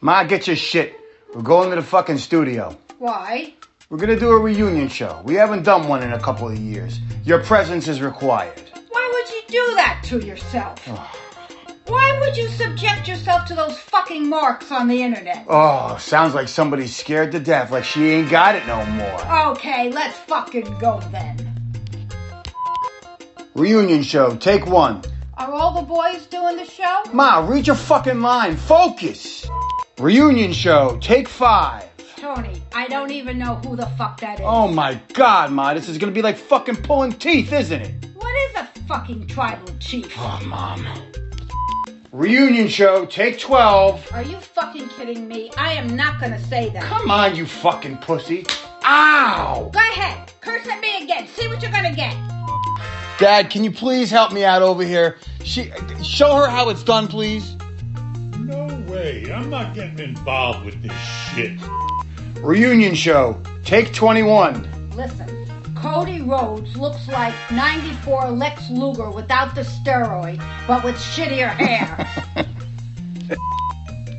Ma, get your shit. We're going to the fucking studio. Why? We're gonna do a reunion show. We haven't done one in a couple of years. Your presence is required. Why would you do that to yourself? Why would you subject yourself to those fucking marks on the internet? Oh, sounds like somebody's scared to death, like she ain't got it no more. Okay, let's fucking go then. Reunion show, take 1. Are all the boys doing the show? Ma, read your fucking line. Focus. Reunion show, take 5. Tony, I don't even know who the fuck that is. Oh my God, Ma, this is gonna be like fucking pulling teeth, isn't it? What is a fucking tribal chief? Oh, Mom. Reunion show, take 12. Are you fucking kidding me? I am not gonna say that. Come on, you fucking pussy. Ow! Go ahead. Curse at me again. See what you're gonna get. Dad, can you please help me out over here? Show her how it's done, please. No way. I'm not getting involved with this shit. Reunion show, take 21. Listen, Cody Rhodes looks like 94 Lex Luger without the steroid, but with shittier hair.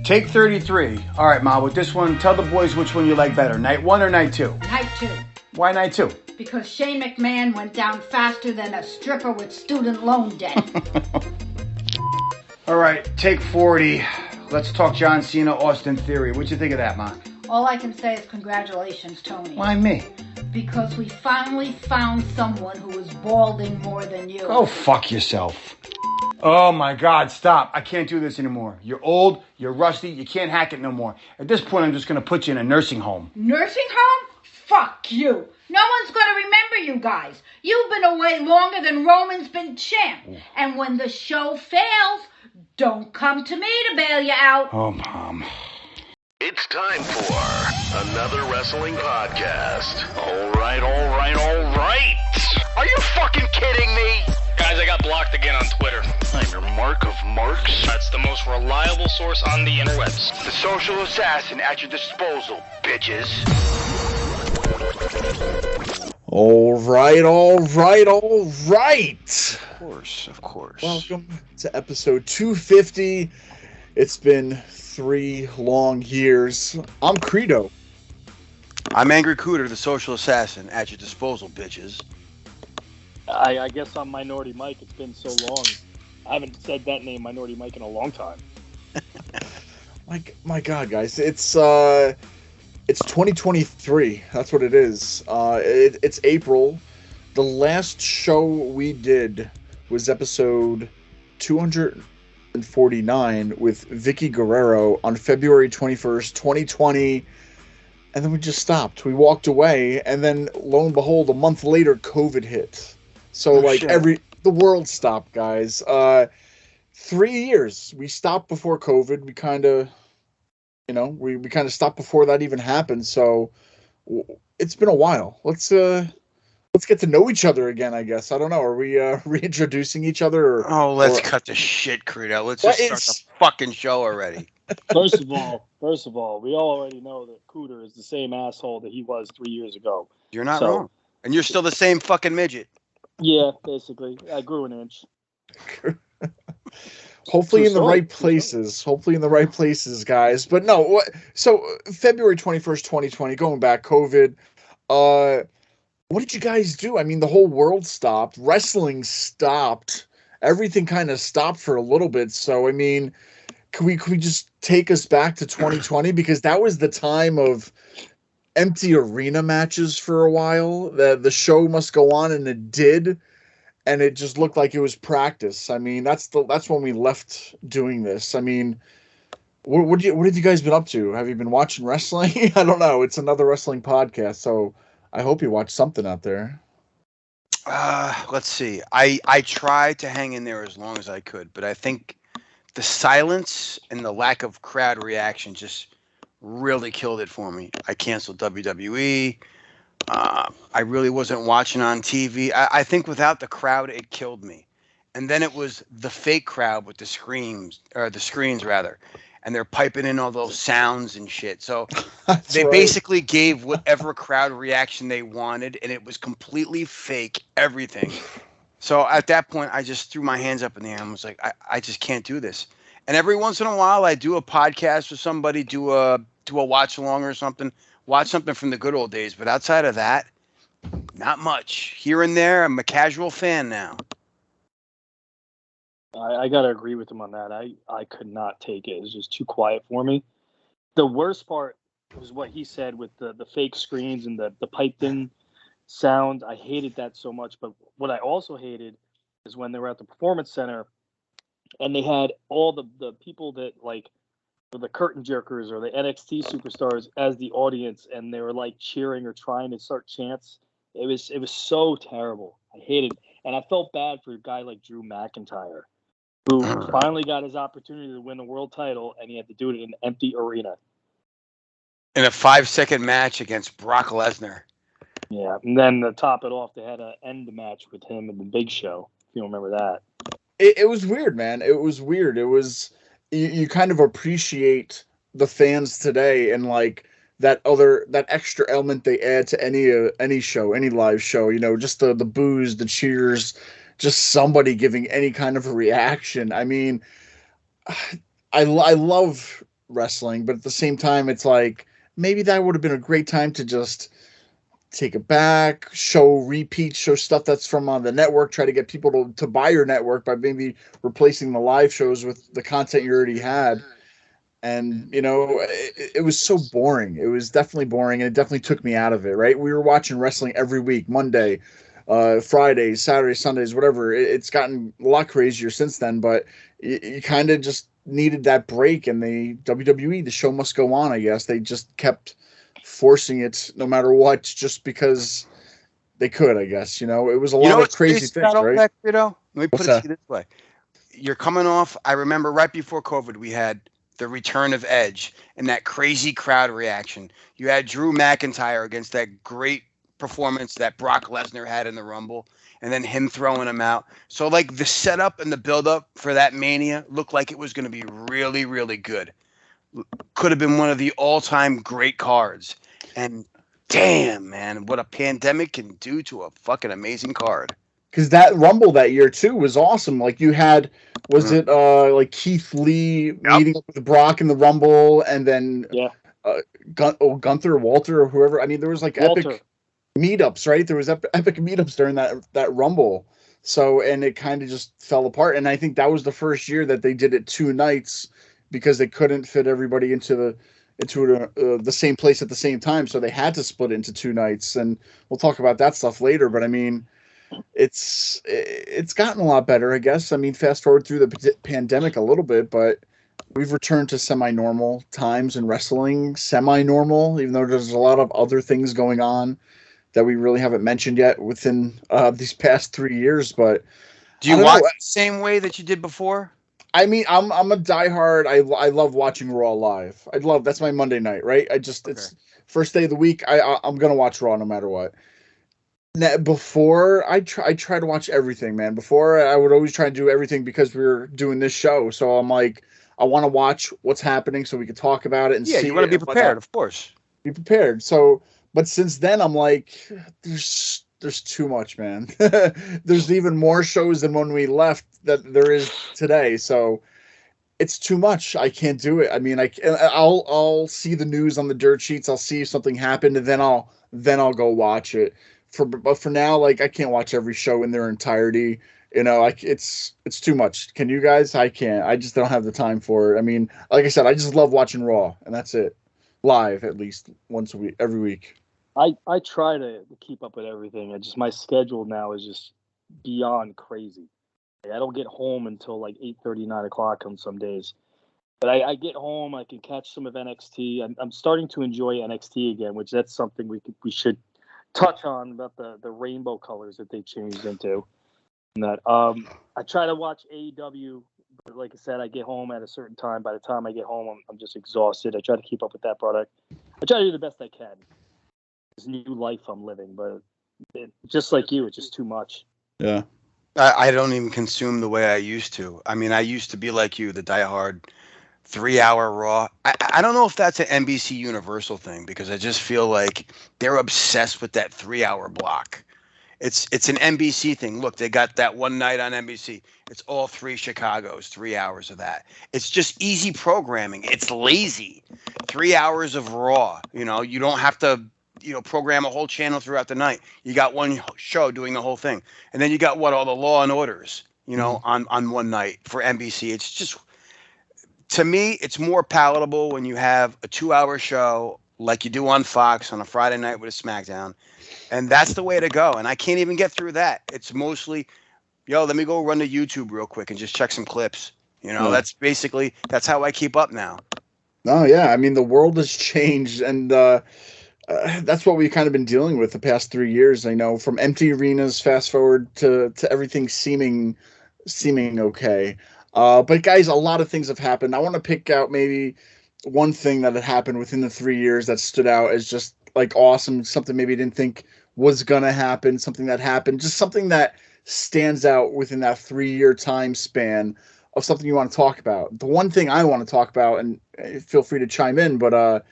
Take 33. All right, Ma, with this one, tell the boys which one you like better, night 1 or night 2? Night 2. Why night 2? Because Shane McMahon went down faster than a stripper with student loan debt. All right, take 40. Let's talk John Cena, Austin Theory. What'd you think of that, Ma? All I can say is congratulations, Tony. Why me? Because we finally found someone who was balding more than you. Go fuck yourself. Oh my God, stop. I can't do this anymore. You're old, you're rusty, you can't hack it no more. At this point, I'm just gonna put you in a nursing home. Nursing home? Fuck you. No one's gonna remember you guys. You've been away longer than Roman's been champ. Ooh. And when the show fails, don't come to me to bail you out. Oh, Mom. It's time for another wrestling podcast. All right. Are you fucking kidding me? Guys, I got blocked again on Twitter. I'm your mark of marks. That's the most reliable source on the interwebs. The social assassin at your disposal, bitches. All right. Of course. Welcome to episode 250. It's been 3 long years. I'm Credo. I'm Angry Cooter, the social assassin, at your disposal, bitches. I guess I'm Minority Mike. It's been so long. I haven't said that name, Minority Mike, in a long time. My God, guys, it's 2023. That's what it is. It's April. The last show we did was episode 249 with Vicky Guerrero on February 21st, 2020. And then we just stopped. We walked away, and then lo and behold, a month later, COVID hit. So the world stopped, guys. 3 years. We stopped before COVID. We kind of, we kind of stopped before that even happened. So it's been a while. Let's get to know each other again, I guess. I don't know. Are we reintroducing each other? Let's cut the shit, Credo. Let's just start the fucking show already. First of all, we all already know that Cooter is the same asshole that he was 3 years ago. You're not wrong. And you're still the same fucking midget. Yeah, basically. I grew an inch. Hopefully in the right places. Hopefully in the right places, guys. But no, so February 21st, 2020, going back, COVID. What did you guys do? I mean, the whole world stopped. Wrestling stopped. Everything kind of stopped for a little bit. So, I mean, can we just take us back to 2020? Because that was the time of empty arena matches for a while. The show must go on, and it did. And it just looked like it was practice. I mean, that's when we left doing this. I mean, what have you guys been up to? Have you been watching wrestling? I don't know. It's another wrestling podcast, so I hope you watch something out there. Let's see. I tried to hang in there as long as I could, but I think the silence and the lack of crowd reaction just really killed it for me. I canceled WWE. I really wasn't watching on TV. I think without the crowd, it killed me. And then it was the fake crowd with the screens, and they're piping in all those sounds and shit. So they basically gave whatever crowd reaction they wanted, and it was completely fake, everything. So at that point, I just threw my hands up in the air and was like, I just can't do this. And every once in a while, I do a podcast with somebody, do a watch along or something, watch something from the good old days. But outside of that, not much. Here and there, I'm a casual fan now. I gotta agree with him on that. I could not take it. It was just too quiet for me. The worst part was what he said with the fake screens and the piped in sound. I hated that so much. But what I also hated is when they were at the Performance Center and they had all the people that like the curtain jerkers or the NXT superstars as the audience, and they were like cheering or trying to start chants. It was so terrible. I hated it. And I felt bad for a guy like Drew McIntyre, who finally got his opportunity to win a world title, and he had to do it in an empty arena. In a 5-second match against Brock Lesnar. Yeah, and then to top it off, they had an end match with him in the Big Show. If you don't remember that. It was weird, man. It was weird. It was you kind of appreciate the fans today and like that extra element they add to any show, any live show. You know, just the boos, the cheers, just somebody giving any kind of a reaction. I mean, I love wrestling, but at the same time, it's like maybe that would have been a great time to just take it back, show stuff that's from on the network, try to get people to buy your network by maybe replacing the live shows with the content you already had. And, you know, it was so boring. It was definitely boring, and it definitely took me out of it, right? We were watching wrestling every week, Monday, Fridays, Saturdays, Sundays, whatever. It's gotten a lot crazier since then, but you kind of just needed that break, and the WWE, the show must go on, I guess. They just kept forcing it no matter what, just because they could, I guess. You know, it was a lot of crazy things, right? Let me put it to you this way. You're coming off, I remember right before COVID, we had the return of Edge and that crazy crowd reaction. You had Drew McIntyre against that great performance that Brock Lesnar had in the Rumble, and then him throwing him out. So, like, the setup and the build-up for that Mania looked like it was going to be really, really good. Could have been one of the all-time great cards. And damn, man, what a pandemic can do to a fucking amazing card. Because that Rumble that year too was awesome. Like you had, was it like Keith Lee meeting up with Brock in the Rumble, and then Gunther or Walter or whoever. I mean, there was like epic meetups, right? There was epic meetups during that Rumble. So, and it kind of just fell apart. And I think that was the first year that they did it 2 nights because they couldn't fit everybody into the same place at the same time. So they had to split it into 2 nights. And we'll talk about that stuff later. But I mean, it's gotten a lot better, I guess. I mean, fast forward through the pandemic a little bit, but we've returned to semi-normal times in wrestling, semi-normal, even though there's a lot of other things going on that we really haven't mentioned yet within these past 3 years. But do you watch the same way that you did before? I mean, I'm a diehard. I love watching Raw live. That's my Monday night, right? It's first day of the week. I'm gonna watch Raw no matter what. Now, before I try to watch everything, man. Before I would always try to do everything because we were doing this show. So I'm like, I want to watch what's happening so we can talk about it and see. You want to be prepared, of course. Be prepared. So, but since then, I'm like, there's too much, man. There's even more shows than when we left that there is today. So it's too much. I can't do it. I mean, I'll see the news on the dirt sheets. I'll see if something happened, and then I'll go watch it. But for now, like, I can't watch every show in their entirety. You know, like it's too much. Can you guys? I can't. I just don't have the time for it. I mean, like I said, I just love watching Raw, and that's it. Live, at least once a week, every week. I try to keep up with everything. My schedule now is just beyond crazy. I don't get home until like 8:30, 9 o'clock on some days. But I get home, I can catch some of NXT. I'm starting to enjoy NXT again, which that's something we should touch on about the rainbow colors that they changed into. And that I try to watch AEW, but like I said, I get home at a certain time. By the time I get home, I'm just exhausted. I try to keep up with that product. I try to do the best I can. This new life I'm living, but just like you, it's just too much. Yeah. I don't even consume the way I used to. I mean, I used to be like you, the diehard 3-hour Raw. I don't know if that's an NBC Universal thing, because I just feel like they're obsessed with that 3-hour block. It's an NBC thing. Look, they got that one night on NBC. It's all 3 Chicagos, 3 hours of that. It's just easy programming. It's lazy. 3 hours of Raw. You know, you don't have to, program a whole channel throughout the night. You got one show doing the whole thing. And then you got all the Law and Orders, on one night for NBC. It's just, to me, it's more palatable when you have a 2-hour show like you do on Fox on a Friday night with a SmackDown. And that's the way to go. And I can't even get through that. It's mostly, let me go run to YouTube real quick and just check some clips. That's how I keep up now. No, yeah. I mean, the world has changed, and that's what we've kind of been dealing with the past 3 years. I know, from empty arenas, fast forward to everything seeming okay. But guys, a lot of things have happened. I want to pick out maybe one thing that had happened within the 3 years that stood out as just like awesome, something maybe you didn't think was going to happen, something that happened, just something that stands out within that 3-year time span of something you want to talk about. The one thing I want to talk about, and feel free to chime in, but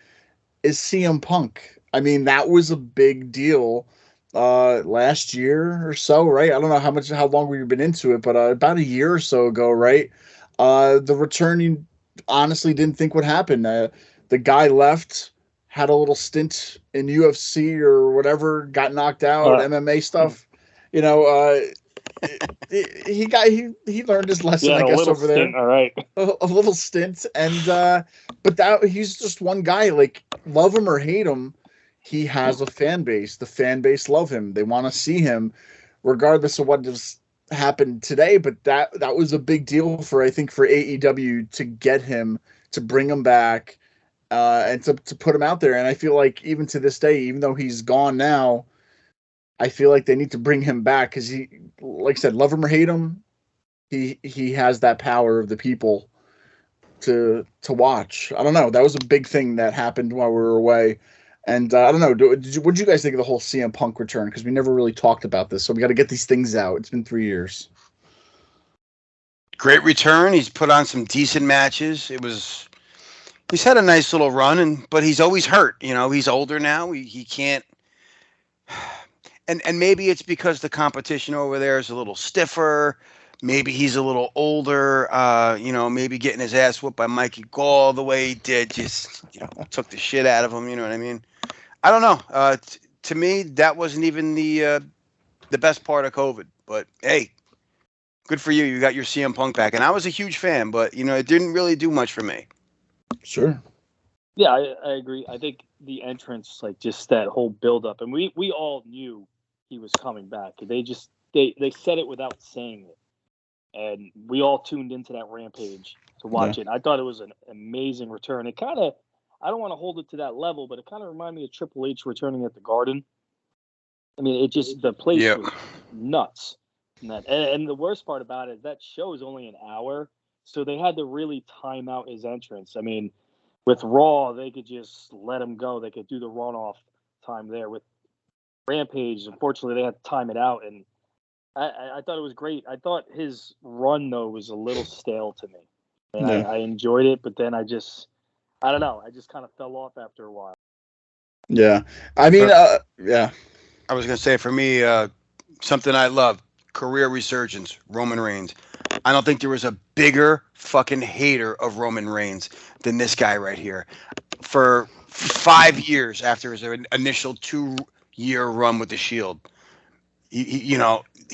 is CM Punk. I mean, that was a big deal last year or so, right? I don't know how long we've been into it, but about a year or so ago, right? The return you honestly didn't think would happen. The guy left, had a little stint in UFC or whatever, got knocked out, MMA stuff. He learned his lesson, I guess, over there. All right, a little stint, and but he's just one guy. Like, love him or hate him, he has a fan base. The fan base love him. They want to see him, regardless of what just happened today. But that was a big deal for AEW to get him, to bring him back. And to put him out there. And I feel like even to this day, even though he's gone now, I feel like they need to bring him back because he, like I said, love him or hate him, he has that power of the people to watch. I don't know. That was a big thing that happened while we were away. And I don't know. What did you guys think of the whole CM Punk return? Because we never really talked about this. So we got to get these things out. It's been 3 years. Great return. He's put on some decent matches. He's had a nice little run, but he's always hurt. He's older now. He can't. And maybe it's because the competition over there is a little stiffer. Maybe he's a little older. Maybe getting his ass whooped by Mikey Gall the way he did just, took the shit out of him. You know what I mean? I don't know. To me, that wasn't even the best part of COVID. But hey, good for you. You got your CM Punk back, and I was a huge fan, but it didn't really do much for me. Sure. Yeah, I agree. I think the entrance, like just that whole build-up, and we all knew he was coming back. They said it without saying it, and we all tuned into that Rampage to watch it. And I thought it was an amazing return. It kind of, I don't want to hold it to that level, but it kind of reminded me of Triple H returning at the Garden. I mean, it just, the place was nuts. And the worst part about it is that show is only an hour. So they had to really time out his entrance. I mean, with Raw, they could just let him go. They could do the runoff time there. With Rampage, unfortunately, they had to time it out. And I thought it was great. I thought his run, though, was a little stale to me. And I enjoyed it, but then I don't know. I just kind of fell off after a while. Yeah. I mean, yeah. I was going to say, for me, something I love, career resurgence, Roman Reigns. I don't think there was a bigger fucking hater of Roman Reigns than this guy right here. For 5 years after his initial 2-year run with the Shield,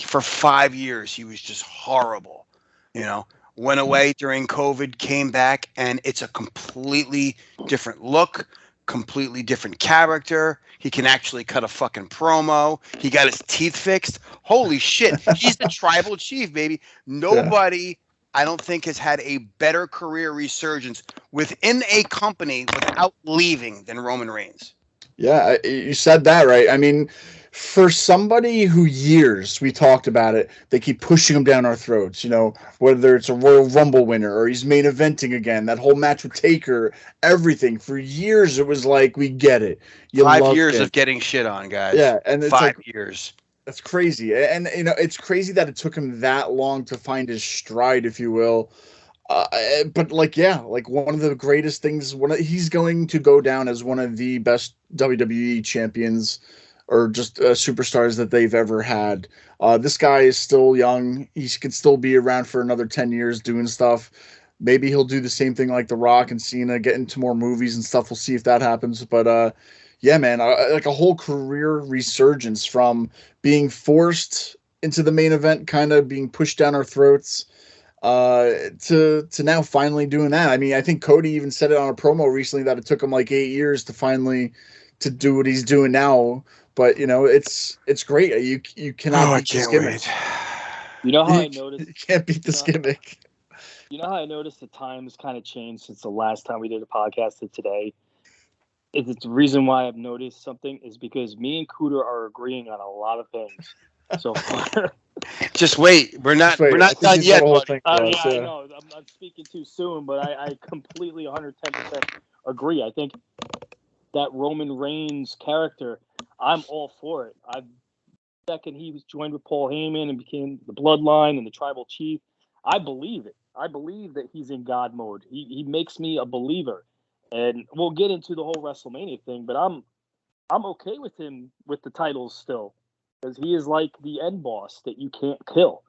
for 5 years he was just horrible. Went away during COVID, came back, and it's a completely different look, completely different character. He can actually cut a fucking promo. He got his teeth fixed. Holy shit. He's the tribal chief, baby. Nobody, I don't think, has had a better career resurgence within a company without leaving than Roman Reigns. Yeah, you said that right. I mean, for somebody who years, we talked about it, they keep pushing him down our throats, whether it's a Royal Rumble winner or he's main eventing again, that whole match with Taker, everything. For years, it was like, we get it. 5 years of getting shit on, guys. Yeah, and it's 5 years. That's crazy. And, it's crazy that it took him that long to find his stride, if you will. But one of the greatest things, he's going to go down as one of the best WWE champions or just superstars that they've ever had. This guy is still young. He could still be around for another 10 years doing stuff. Maybe he'll do the same thing like The Rock and Cena, get into more movies and stuff. We'll see if that happens. But yeah, man, like a whole career resurgence from being forced into the main event, kind of being pushed down our throats, to now finally doing that. I mean, I think Cody even said it on a promo recently that it took him like 8 years to finally to do what he's doing now. But it's great. You cannot beat this gimmick. Wait. You know how I noticed? You can't beat this gimmick. You know how I noticed the times kind of changed since the last time we did a podcast to today? It's the reason why I've noticed something is because me and Cooter are agreeing on a lot of things. So Just wait. We're not done yet, buddy. I know. I'm speaking too soon, but I completely 110% agree. I think that Roman Reigns character, I'm all for it. Second he was joined with Paul Heyman and became the Bloodline and the Tribal Chief, I believe it. I believe that he's in God mode. He makes me a believer. And we'll get into the whole WrestleMania thing, but I'm okay with him with the titles still, because he is like the end boss that you can't kill.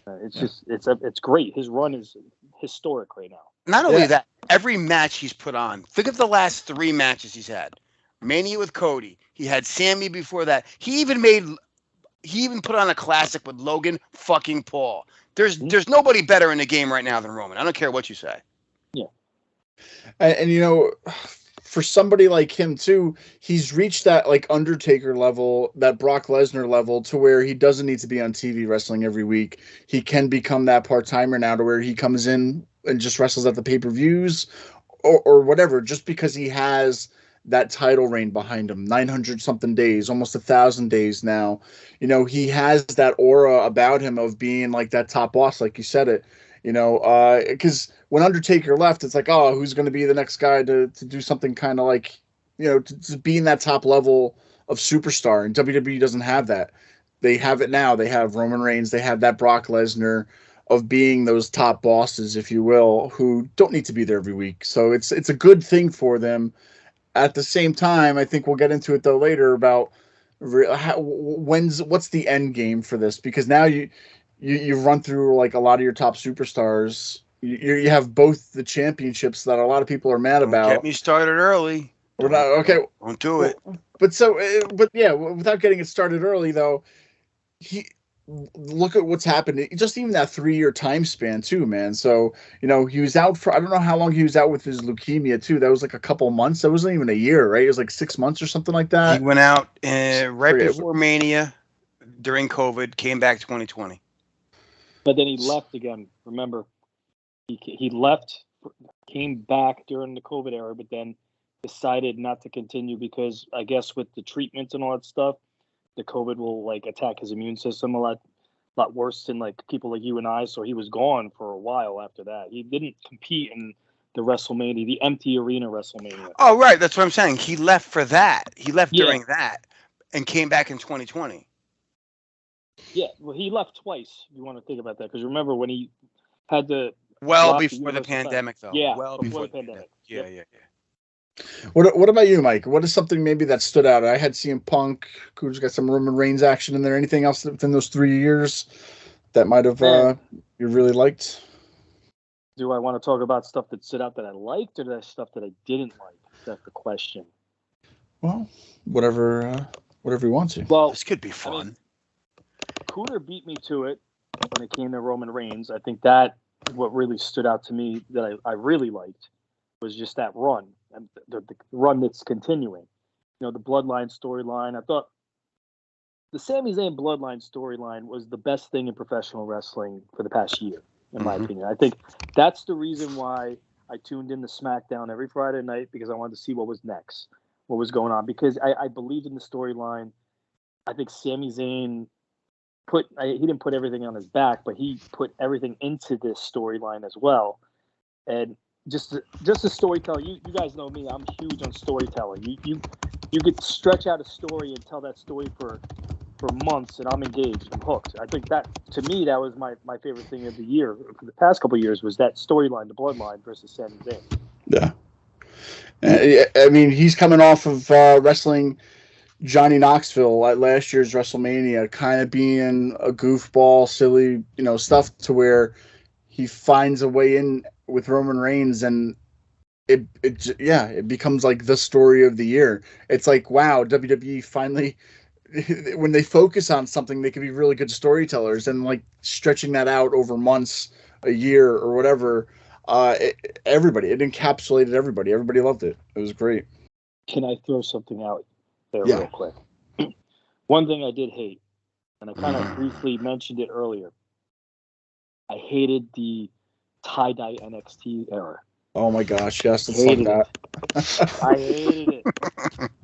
It's great. His run is historic right now. Not only that, every match he's put on. Think of the last 3 matches he's had. Mania with Cody. He had Sammy before that. He even put on a classic with Logan fucking Paul. There's nobody better in the game right now than Roman. I don't care what you say. Yeah. And for somebody like him too, he's reached that like Undertaker level, that Brock Lesnar level, to where he doesn't need to be on TV wrestling every week. He can become that part-timer now, to where he comes in and just wrestles at the pay-per-views or whatever, just because he has that title reign behind him, 900 something days, almost 1,000 days now. He has that aura about him of being like that top boss, like you said it. Because when Undertaker left, it's like, oh, who's going to be the next guy to do something kind of like, to be in that top level of superstar. And WWE doesn't have that. They have it now. They have Roman Reigns. They have that Brock Lesnar of being those top bosses, if you will, who don't need to be there every week. So it's a good thing for them. At the same time, I think we'll get into it though later about what's the end game for this, because now you run through like a lot of your top superstars. You have both the championships that a lot of people are mad about. Get me started early. We're not okay. Don't do it. But yeah, without getting it started early though, look at what's happened. Just even that 3-year time span too, man. So he was out for, I don't know how long he was out with his leukemia too. That was like a couple months. That wasn't even a year, right? It was like 6 months or something like that. He went out right before Mania during COVID. Came back 2020. But then he left again. Remember, he left, came back during the COVID era, but then decided not to continue because I guess with the treatments and all that stuff, the COVID will like attack his immune system a lot worse than like people like you and I. So he was gone for a while after that. He didn't compete in the WrestleMania, the empty arena WrestleMania. Oh, right. That's what I'm saying. He left for that. He left during that and came back in 2020. Yeah, well, he left twice. You want to think about that, because remember when he had the before the pandemic, though. Yeah, well before the pandemic. Yeah. What about you, Mike? What is something maybe that stood out? I had CM Punk, who's got some Roman Reigns action in there. Anything else within those 3 years that might have you really liked? Do I want to talk about stuff that stood out that I liked, or that stuff that I didn't like? That's the question. Well, whatever you want to. Well, this could be fun. I mean, Cooter beat me to it when it came to Roman Reigns. I think that what really stood out to me that I really liked was just that run, and the run that's continuing. The Bloodline storyline. I thought the Sami Zayn Bloodline storyline was the best thing in professional wrestling for the past year, in my opinion. I think that's the reason why I tuned in to SmackDown every Friday night, because I wanted to see what was next, what was going on, because I believed in the storyline. I think Sami Zayn he didn't put everything on his back, but he put everything into this storyline as well. And just the storytelling. You guys know me. I'm huge on storytelling. You could stretch out a story and tell that story for months, and I'm engaged. I'm hooked. I think that, to me, that was my favorite thing of the year for the past couple of years, was that storyline, the Bloodline versus Sami Zayn. Yeah. I mean, he's coming off of wrestling Johnny Knoxville at last year's WrestleMania, kind of being a goofball, silly, stuff to where he finds a way in with Roman Reigns, and it becomes like the story of the year. It's like, wow, WWE finally, when they focus on something, they can be really good storytellers, and like stretching that out over months, a year, or whatever. It encapsulated everybody. Everybody loved it. It was great. Can I throw something out there Yeah. real quick? One thing I did hate, and I kind of briefly mentioned it earlier. I hated the tie-dye NXT era. Oh my gosh, yes, let's talk that. I hated it.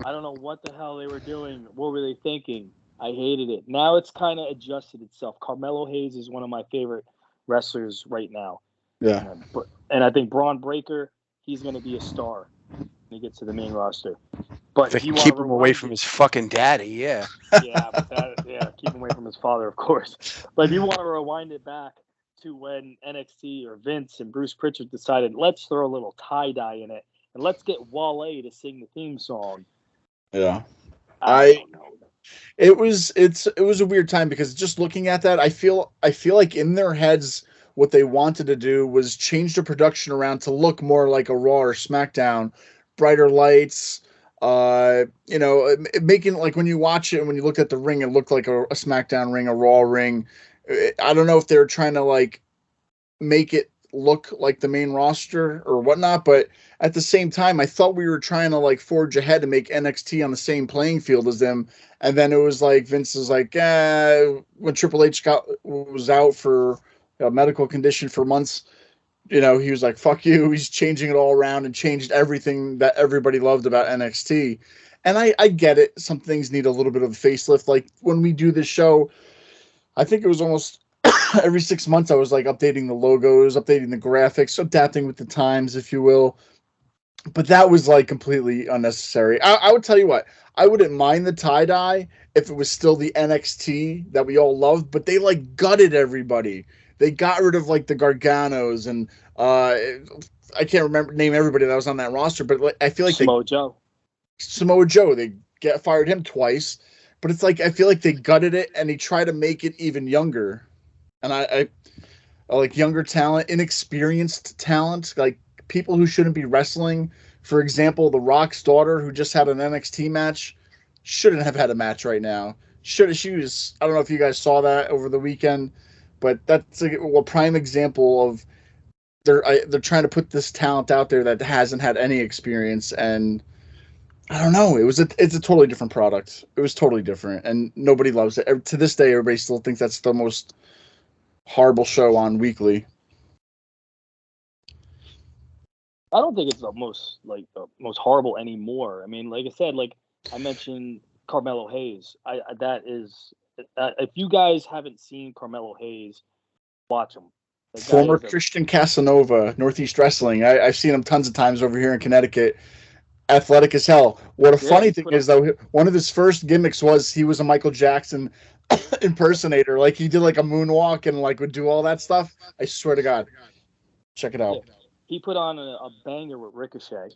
I don't know what the hell they were doing. What were they thinking? I hated it. Now it's kind of adjusted itself. Carmelo Hayes is one of my favorite wrestlers right now. Yeah. And I think Braun Breaker, he's going to be a star when he gets to the main roster. But If they can keep him away from his fucking daddy, yeah. Keep him away from his father, of course. But if you want to rewind it back to when NXT or Vince and Bruce Pritchard decided, let's throw a little tie-dye in it, and let's get Wale to sing the theme song. Yeah. I don't know. It was a weird time, because just looking at that, I feel like in their heads what they wanted to do was change the production around to look more like a Raw or SmackDown, brighter lights, making, like, when you watch it and when you looked at the ring, it looked like a SmackDown ring, a Raw ring. I don't know if they're trying to like make it look like the main roster or whatnot, but at the same time, I thought we were trying to like forge ahead and make NXT on the same playing field as them. And then it was like Vince is like, when Triple H was out for a medical condition for months, he was like, fuck you. He's changing it all around and changed everything that everybody loved about NXT. And I get it. Some things need a little bit of a facelift. Like when we do this show, I think it was almost every 6 months I was like updating the logos, updating the graphics, adapting with the times, if you will. But that was like completely unnecessary. I would tell you what, I wouldn't mind the tie-dye if it was still the NXT that we all loved, but they like gutted everybody. They got rid of like the Garganos and I can't name everybody that was on that roster, but like, I feel like Samoa Joe, they fired him twice. But it's like, I feel like they gutted it and they try to make it even younger. And I like younger talent, inexperienced talent, like people who shouldn't be wrestling. For example, The Rock's daughter, who just had an NXT match, shouldn't have had a match right now. She was, I don't know if you guys saw that over the weekend, but that's a prime example of they're trying to put this talent out there that hasn't had any experience, and I don't know. It's a totally different product. It was totally different, and nobody loves it. To this day, everybody still thinks that's the most horrible show on weekly. I don't think it's the most horrible anymore. I mean, like I said, like I mentioned Carmelo Hayes. If you guys haven't seen Carmelo Hayes, watch him. Former Christian Casanova, Northeast Wrestling. I've seen him tons of times over here in Connecticut. Athletic as hell. What a funny thing is, though, one of his first gimmicks was he was a Michael Jackson impersonator. Like he did like a moonwalk and like would do all that stuff. I swear to God, check it out. Yeah. He put on a banger with Ricochet.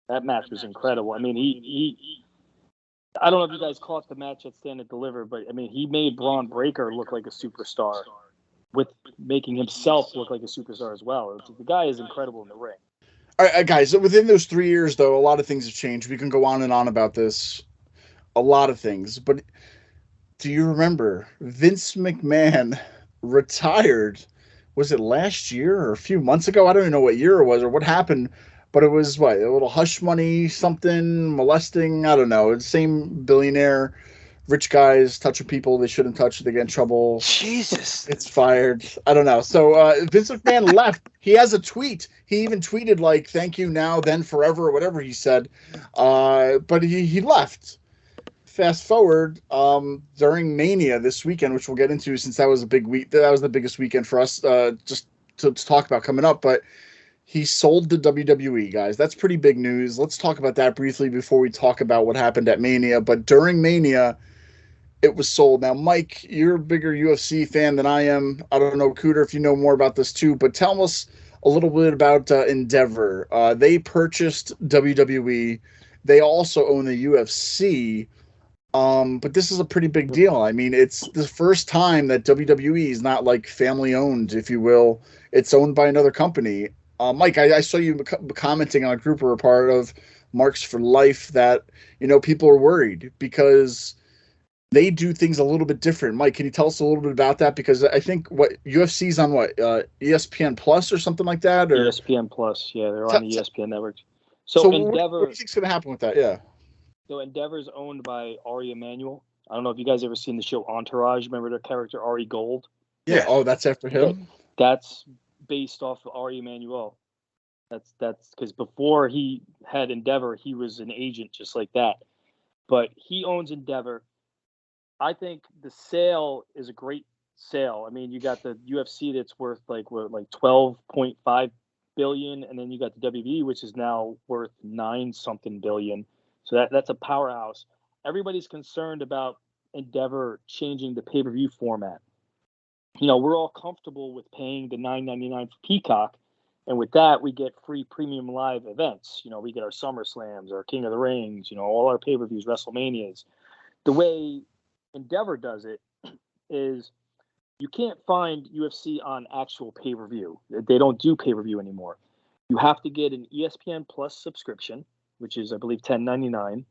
That match was incredible. I mean, he I don't know if you guys caught the match at Stand and Deliver, but I mean, he made Braun Breaker look like a superstar with making himself look like a superstar as well. The guy is incredible in the ring. All right, guys, within those 3 years, though, a lot of things have changed. We can go on and on about this. A lot of things. But do you remember Vince McMahon retired? Was it last year or a few months ago? I don't even know what year it was or what happened. But it was, a little hush money, something, molesting? I don't know. It's the same billionaire, rich guys touching people they shouldn't touch. They get in trouble. Jesus. It's fired. I don't know. So Vince McMahon left. He has a tweet. He even tweeted like, thank you now, then forever, or whatever he said. But he left. Fast forward, during Mania this weekend, which we'll get into since that was a big week. That was the biggest weekend for us just to talk about coming up. But he sold to WWE, guys. That's pretty big news. Let's talk about that briefly before we talk about what happened at Mania. But during Mania, it was sold. Now, Mike, you're a bigger UFC fan than I am. I don't know, Cooter, if you know more about this too, but tell us a little bit about Endeavor. They purchased WWE. They also own the UFC. But this is a pretty big deal. I mean, it's the first time that WWE is not like family owned, if you will. It's owned by another company. Mike, I saw you commenting on a group we're a part of, Marks for Life, that people are worried because they do things a little bit different. Mike, can you tell us a little bit about that? Because I think what UFC's on ESPN Plus or something like that, or ESPN Plus. Yeah, they're on the ESPN network. so Endeavor. What do you think's going to happen with that? Yeah. So Endeavor's owned by Ari Emanuel. I don't know if you guys ever seen the show Entourage. Remember their character Ari Gold? Yeah. Oh, that's after him. That's based off of Ari Emanuel. That's because before he had Endeavor, he was an agent just like that. But he owns Endeavor. I think the sale is a great sale. I mean, you got the UFC that's worth like 12.5 billion, and then you got the WWE, which is now worth 9-something billion. So that's a powerhouse. Everybody's concerned about Endeavor changing the pay-per-view format. We're all comfortable with paying the $9.99 for Peacock, and with that, we get free premium live events. We get our SummerSlams, our King of the Rings, all our pay-per-views, WrestleManias. The way Endeavor does it is you can't find UFC on actual pay-per-view. They don't do pay-per-view anymore. You have to get an ESPN Plus subscription, which is, I believe, $10.99.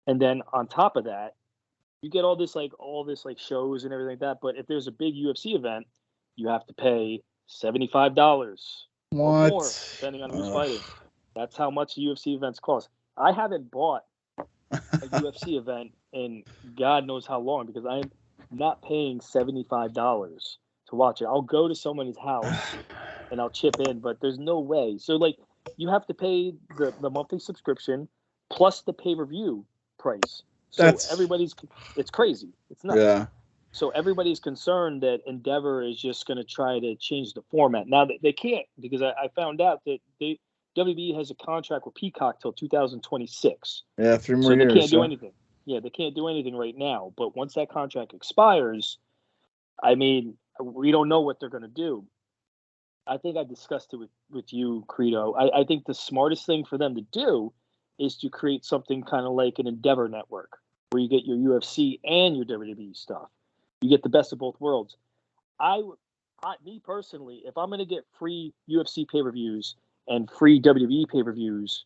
And then on top of that, you get all this shows and everything like that. But if there's a big UFC event, you have to pay $75 or more, depending on who's fighting. That's how much UFC events cost. I haven't bought a UFC event in God knows how long because I'm not paying $75 to watch it. I'll go to someone's house and I'll chip in, but there's no way. So you have to pay the monthly subscription plus the pay-per-view price. So it's crazy. It's nuts. Yeah. So everybody's concerned that Endeavor is just going to try to change the format. Now they can't, because I found out that WWE has a contract with Peacock till 2026. Yeah, 3 more years. So they can't do huh? anything. Yeah, they can't do anything right now. But once that contract expires, I mean, we don't know what they're going to do. I think I discussed it with you, Credo. I think the smartest thing for them to do is to create something kind of like an Endeavor network where you get your UFC and your WWE stuff. You get the best of both worlds. Me personally, if I'm going to get free UFC pay-per-views and free WWE pay-per-views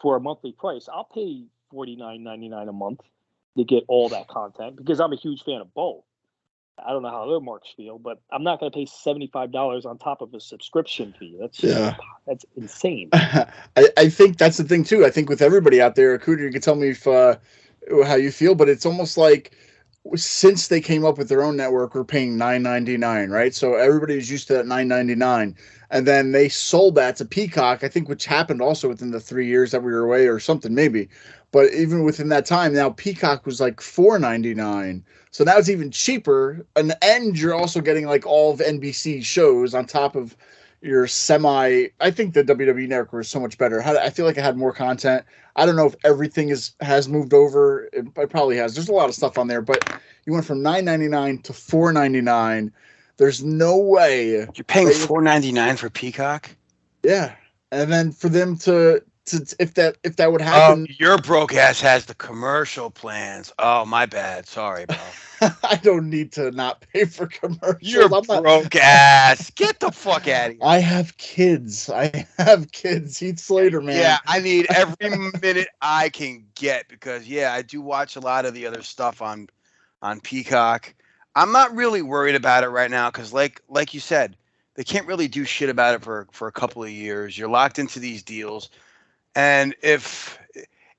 for a monthly price, I'll pay $49.99 a month to get all that content because I'm a huge fan of both. I don't know how other marks feel, but I'm not going to pay $75 on top of a subscription fee. That's insane. I think that's the thing too. I think with everybody out there, Cooter, you can tell me if how you feel, but it's almost like since they came up with their own network, we're paying $9.99, right? So everybody was used to that $9.99, and then they sold that to Peacock, I think, which happened also within the 3 years that we were away or something, maybe. But even within that time, now Peacock was like $4.99. So now it's even cheaper, and you're also getting like all of NBC shows on top of your I think the WWE network was so much better. I feel like it had more content. I don't know if everything has moved over. It probably has. There's a lot of stuff on there, but you went from $9.99 to $4.99. There's no way you're paying $4.99 for Peacock. Yeah, and then for them to if that would happen. Your broke ass has the commercial plans. Oh, my bad. Sorry, bro. I don't need to not pay for commercials. You're broke ass. Get the fuck out of here. I have kids. Heath Slater, man. Yeah, I need every minute I can get because, I do watch a lot of the other stuff on Peacock. I'm not really worried about it right now because, like you said, they can't really do shit about it for a couple of years. You're locked into these deals. And if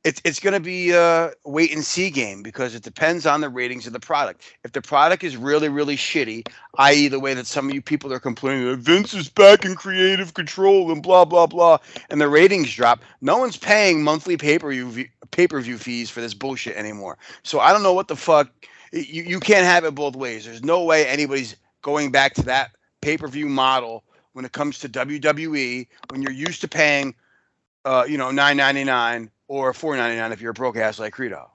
it's going to be a wait and see game because it depends on the ratings of the product. If the product is really, really shitty, i.e. the way that some of you people are complaining that Vince is back in creative control and blah, blah, blah, and the ratings drop, no one's paying monthly pay-per-view fees for this bullshit anymore. So I don't know what the fuck. You can't have it both ways. There's no way anybody's going back to that pay-per-view model when it comes to WWE when you're used to paying $9.99 or $4.99 if you're a broke ass like Credo.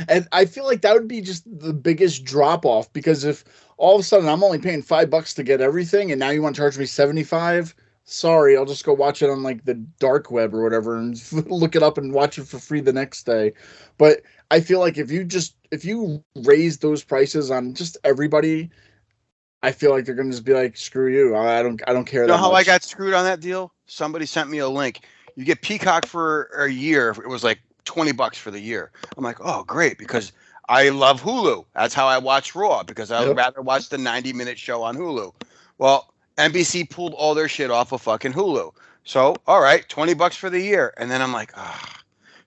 And I feel like that would be just the biggest drop off because if all of a sudden I'm only paying $5 to get everything and now you want to charge me $75, sorry, I'll just go watch it on like the dark web or whatever and look it up and watch it for free the next day. But I feel like if you raise those prices on just everybody, I feel like they're gonna just be like, screw you. I don't care You know that how much. I got screwed on that deal? Somebody sent me a link. You get Peacock for a year. It was like $20 for the year. I'm like, oh, great, because I love Hulu. That's how I watch Raw, because I would Yep. rather watch the 90-minute show on Hulu. Well, NBC pulled all their shit off of fucking Hulu. So, all right, $20 for the year. And then I'm like,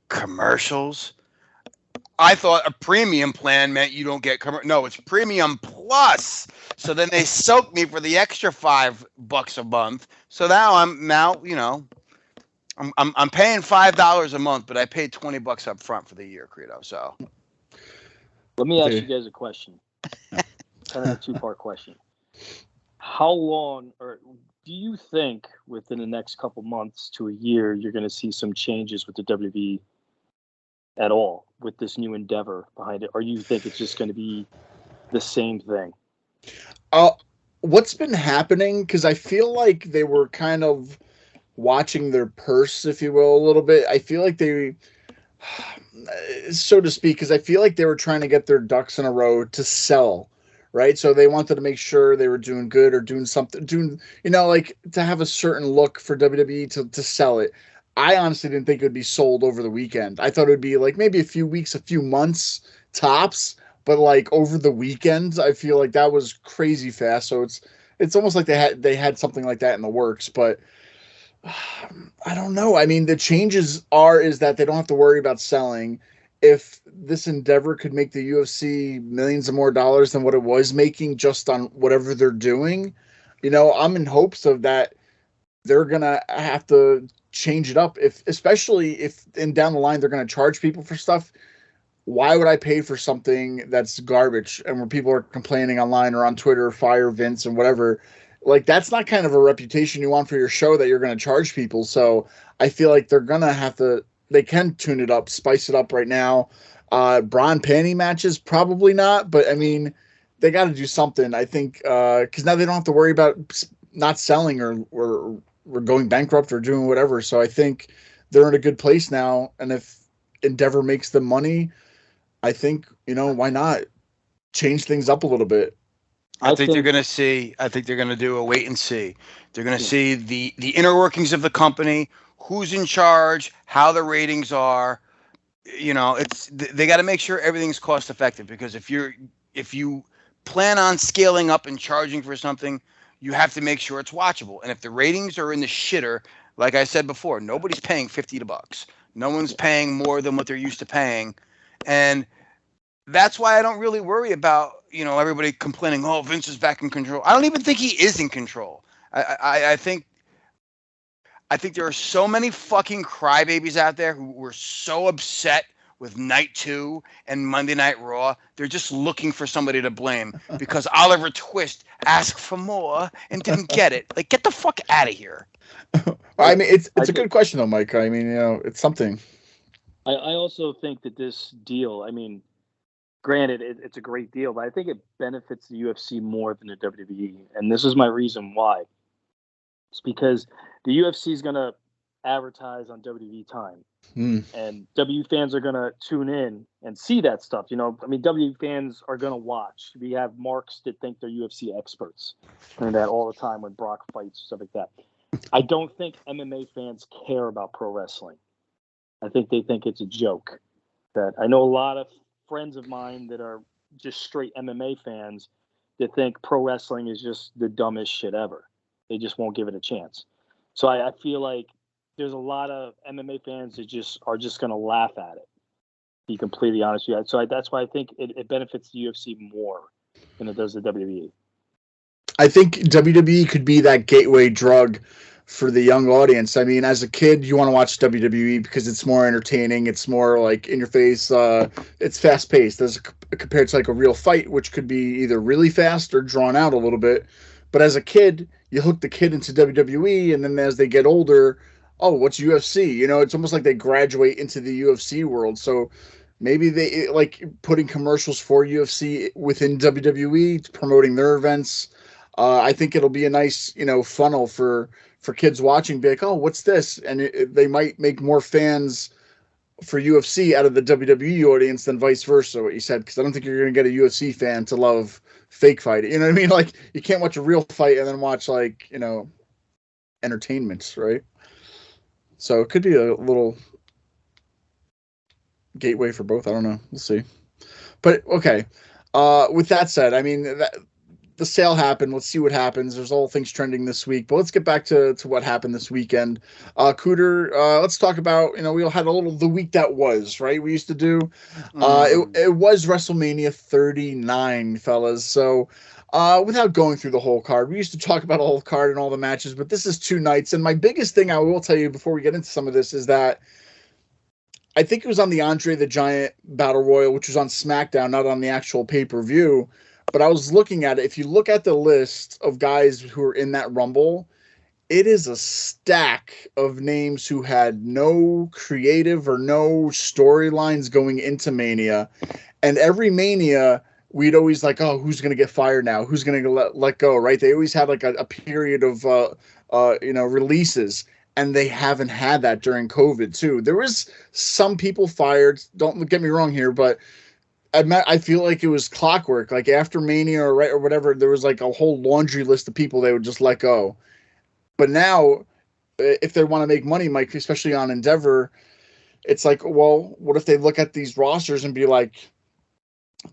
commercials. I thought a premium plan meant you don't get no, it's premium plus. So then they soaked me for the extra $5 a month. So now I'm paying $5 a month, but I paid $20 up front for the year, Credo. So Let me ask Dude. you guys a question. Kind of a two-part question. How long, or do you think within the next couple months to a year, you're going to see some changes with the WWE at all with this new endeavor behind it? Or you think it's just going to be the same thing? What's been happening? Because I feel like they were kind of watching their purse, if you will, a little bit. I feel like they, so to speak, because I feel like they were trying to get their ducks in a row to sell, right? So they wanted to make sure they were doing good or doing something, like to have a certain look for WWE to sell it. I honestly didn't think it would be sold over the weekend. I thought it would be like maybe a few weeks, a few months tops, but like over the weekends, I feel like that was crazy fast. So it's almost like they had something like that in the works, but I don't know. I mean, the changes is that they don't have to worry about selling. If this endeavor could make the UFC millions of more dollars than what it was making just on whatever they're doing, I'm in hopes of that they're gonna have to change it up. Especially if down the line they're gonna charge people for stuff. Why would I pay for something that's garbage and where people are complaining online or on Twitter, fire Vince and whatever? Like, that's not kind of a reputation you want for your show that you're going to charge people. So I feel like they're going to have to, they can tune it up, spice it up right now. Bra and panty matches, probably not, but I mean, they got to do something. I think, because now they don't have to worry about not selling or going bankrupt or doing whatever. So I think they're in a good place now. And if Endeavor makes them money, I think, why not change things up a little bit? I think they're going to do a wait and see. They're going to see the inner workings of the company, who's in charge, how the ratings are. They got to make sure everything's cost effective, because if you plan on scaling up and charging for something, you have to make sure it's watchable. And if the ratings are in the shitter, like I said before, nobody's paying $50. No one's paying more than what they're used to paying. And that's why I don't really worry about, everybody complaining, oh, Vince is back in control. I don't even think he is in control. I think there are so many fucking crybabies out there who were so upset with Night 2 and Monday Night Raw. They're just looking for somebody to blame because Oliver Twist asked for more and didn't get it. Like, get the fuck out of here. I mean, it's a good question though, Mike. I mean, it's something. I also think that this deal, I mean, granted, it's a great deal, but I think it benefits the UFC more than the WWE. And this is my reason why. It's because the UFC is going to advertise on WWE time. And W fans are going to tune in and see that stuff. W fans are going to watch. We have marks that think they're UFC experts and that all the time when Brock fights, stuff like that. I don't think MMA fans care about pro wrestling. I think they think it's a joke. That I know a lot of friends of mine that are just straight MMA fans that think pro wrestling is just the dumbest shit ever. They just won't give it a chance. So I feel like there's a lot of MMA fans that are just going to laugh at it. To be completely honest with you. So that's why I think it benefits the UFC more than it does the WWE. I think WWE could be that gateway drug for the young audience. I mean, as a kid, you want to watch WWE because it's more entertaining. It's more like in your face. It's fast paced as compared to like a real fight, which could be either really fast or drawn out a little bit. But as a kid, you hook the kid into WWE, and then as they get older, oh, what's UFC? It's almost like they graduate into the UFC world. So maybe they like putting commercials for UFC within WWE, promoting their events. I think it'll be a nice, funnel for for kids watching, be like, oh, what's this? And they might make more fans for UFC out of the WWE audience than vice versa, what you said, because I don't think you're going to get a UFC fan to love fake fighting. You know what I mean? Like, you can't watch a real fight and then watch, like, entertainment, right? So it could be a little gateway for both. I don't know. We'll see. But, okay. With that said, I mean, the sale happened. Let's see what happens. There's all things trending this week, but let's get back to what happened this weekend. Cooter, let's talk about, we all had a little the week that was, right? We used to do. It was WrestleMania 39, fellas. So without going through the whole card, we used to talk about all the card and all the matches, but this is 2 nights. And my biggest thing I will tell you before we get into some of this is that I think it was on the Andre the Giant Battle Royal, which was on SmackDown, not on the actual pay-per-view. But I was looking at it. If you look at the list of guys who are in that Rumble, it is a stack of names who had no creative or no storylines going into Mania. And every Mania, we'd always like, oh, who's going to get fired now? Who's going to let go, right? They always had like a period of, releases. And they haven't had that during COVID, too. There was some people fired. Don't get me wrong here, but I feel like it was clockwork. Like after Mania or whatever, there was like a whole laundry list of people they would just let go. But now, if they want to make money, Mike, especially on Endeavor, it's like, well, what if they look at these rosters and be like,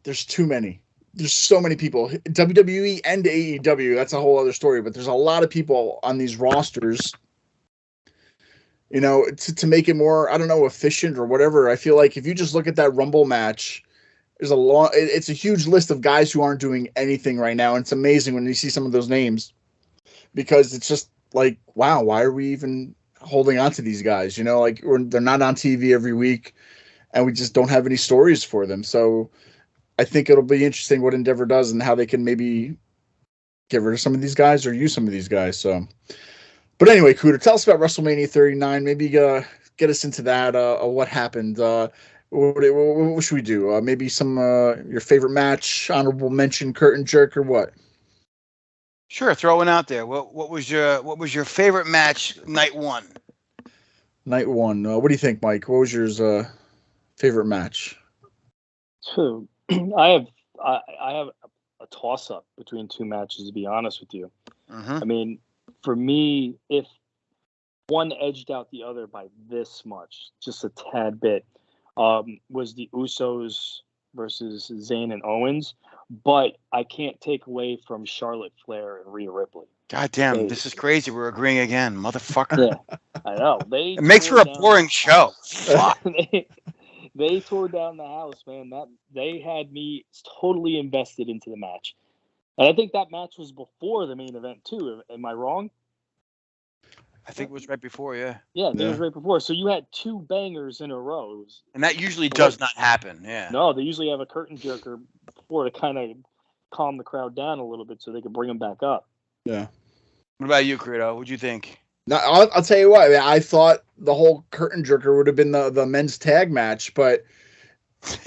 there's too many. There's so many people. WWE and AEW, that's a whole other story. But there's a lot of people on these rosters, to make it more, I don't know, efficient or whatever. I feel like if you just look at that Rumble match, it's a huge list of guys who aren't doing anything right now. And it's amazing when you see some of those names because it's just like, wow, why are we even holding on to these guys? Like they're not on TV every week and we just don't have any stories for them. So I think it'll be interesting what Endeavor does and how they can maybe get rid of some of these guys or use some of these guys. So, but anyway, Cooter, tell us about WrestleMania 39. Maybe get us into that, what happened. What should we do? Maybe some your favorite match, honorable mention, curtain jerk, or what? Sure, throw one out there. What was your favorite match night one? Night one. What do you think, Mike? What was yours favorite match? So I have a toss up between 2 matches, to be honest with you. Mm-hmm. I mean, for me, if one edged out the other by this much, just a tad bit, was the Usos versus Zayn and Owens, but I can't take away from Charlotte Flair and Rhea Ripley. God damn, this is crazy. We're agreeing again, motherfucker. Yeah, I know. It makes for a boring show. They tore down the house, man. They had me totally invested into the match, and I think that match was before the main event too. Am I wrong? I think it was right before, yeah. Yeah, it was right before. So you had 2 bangers in a row. And that usually does not happen, yeah. No, they usually have a curtain jerker before to kind of calm the crowd down a little bit so they can bring them back up. Yeah. What about you, Credo? What'd you think? No, I'll tell you what. I thought the whole curtain jerker would have been the men's tag match, but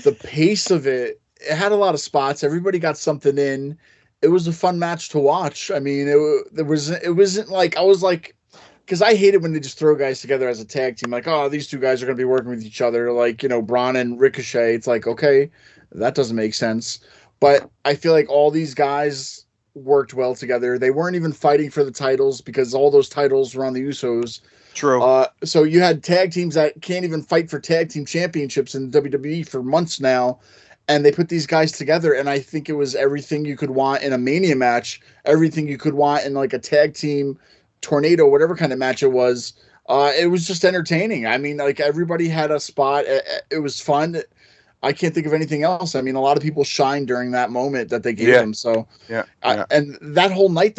the pace of it had a lot of spots. Everybody got something in. It was a fun match to watch. I mean, it wasn't like I was like, because I hate it when they just throw guys together as a tag team. Like, oh, these 2 guys are going to be working with each other. Like, Braun and Ricochet. It's like, okay, that doesn't make sense. But I feel like all these guys worked well together. They weren't even fighting for the titles because all those titles were on the Usos. True. So you had tag teams that can't even fight for tag team championships in WWE for months now. And they put these guys together. And I think it was everything you could want in a Mania match, everything you could want in like a tag team tornado, whatever kind of match it was. It was just entertaining. I mean, like everybody had a spot. It was fun. I can't think of anything else. I mean, a lot of people shined during that moment that they gave them. So and that whole night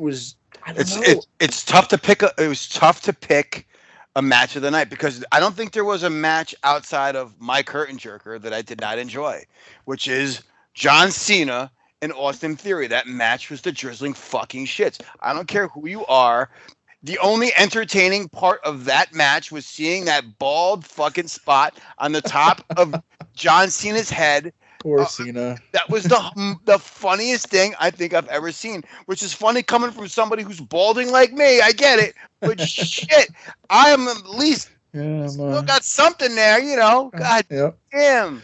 was, I don't know. It's tough to pick. It was tough to pick a match of the night because I don't think there was a match outside of my curtain jerker that I did not enjoy, which is John Cena and Austin Theory. That match was the drizzling fucking shits. I don't care who you are. The only entertaining part of that match was seeing that bald fucking spot on the top of John Cena's head Or Cena. That was the funniest thing I think I've ever seen, which is funny coming from somebody who's balding like me. I get it, but shit, I am at least still got something there, you know. God damn.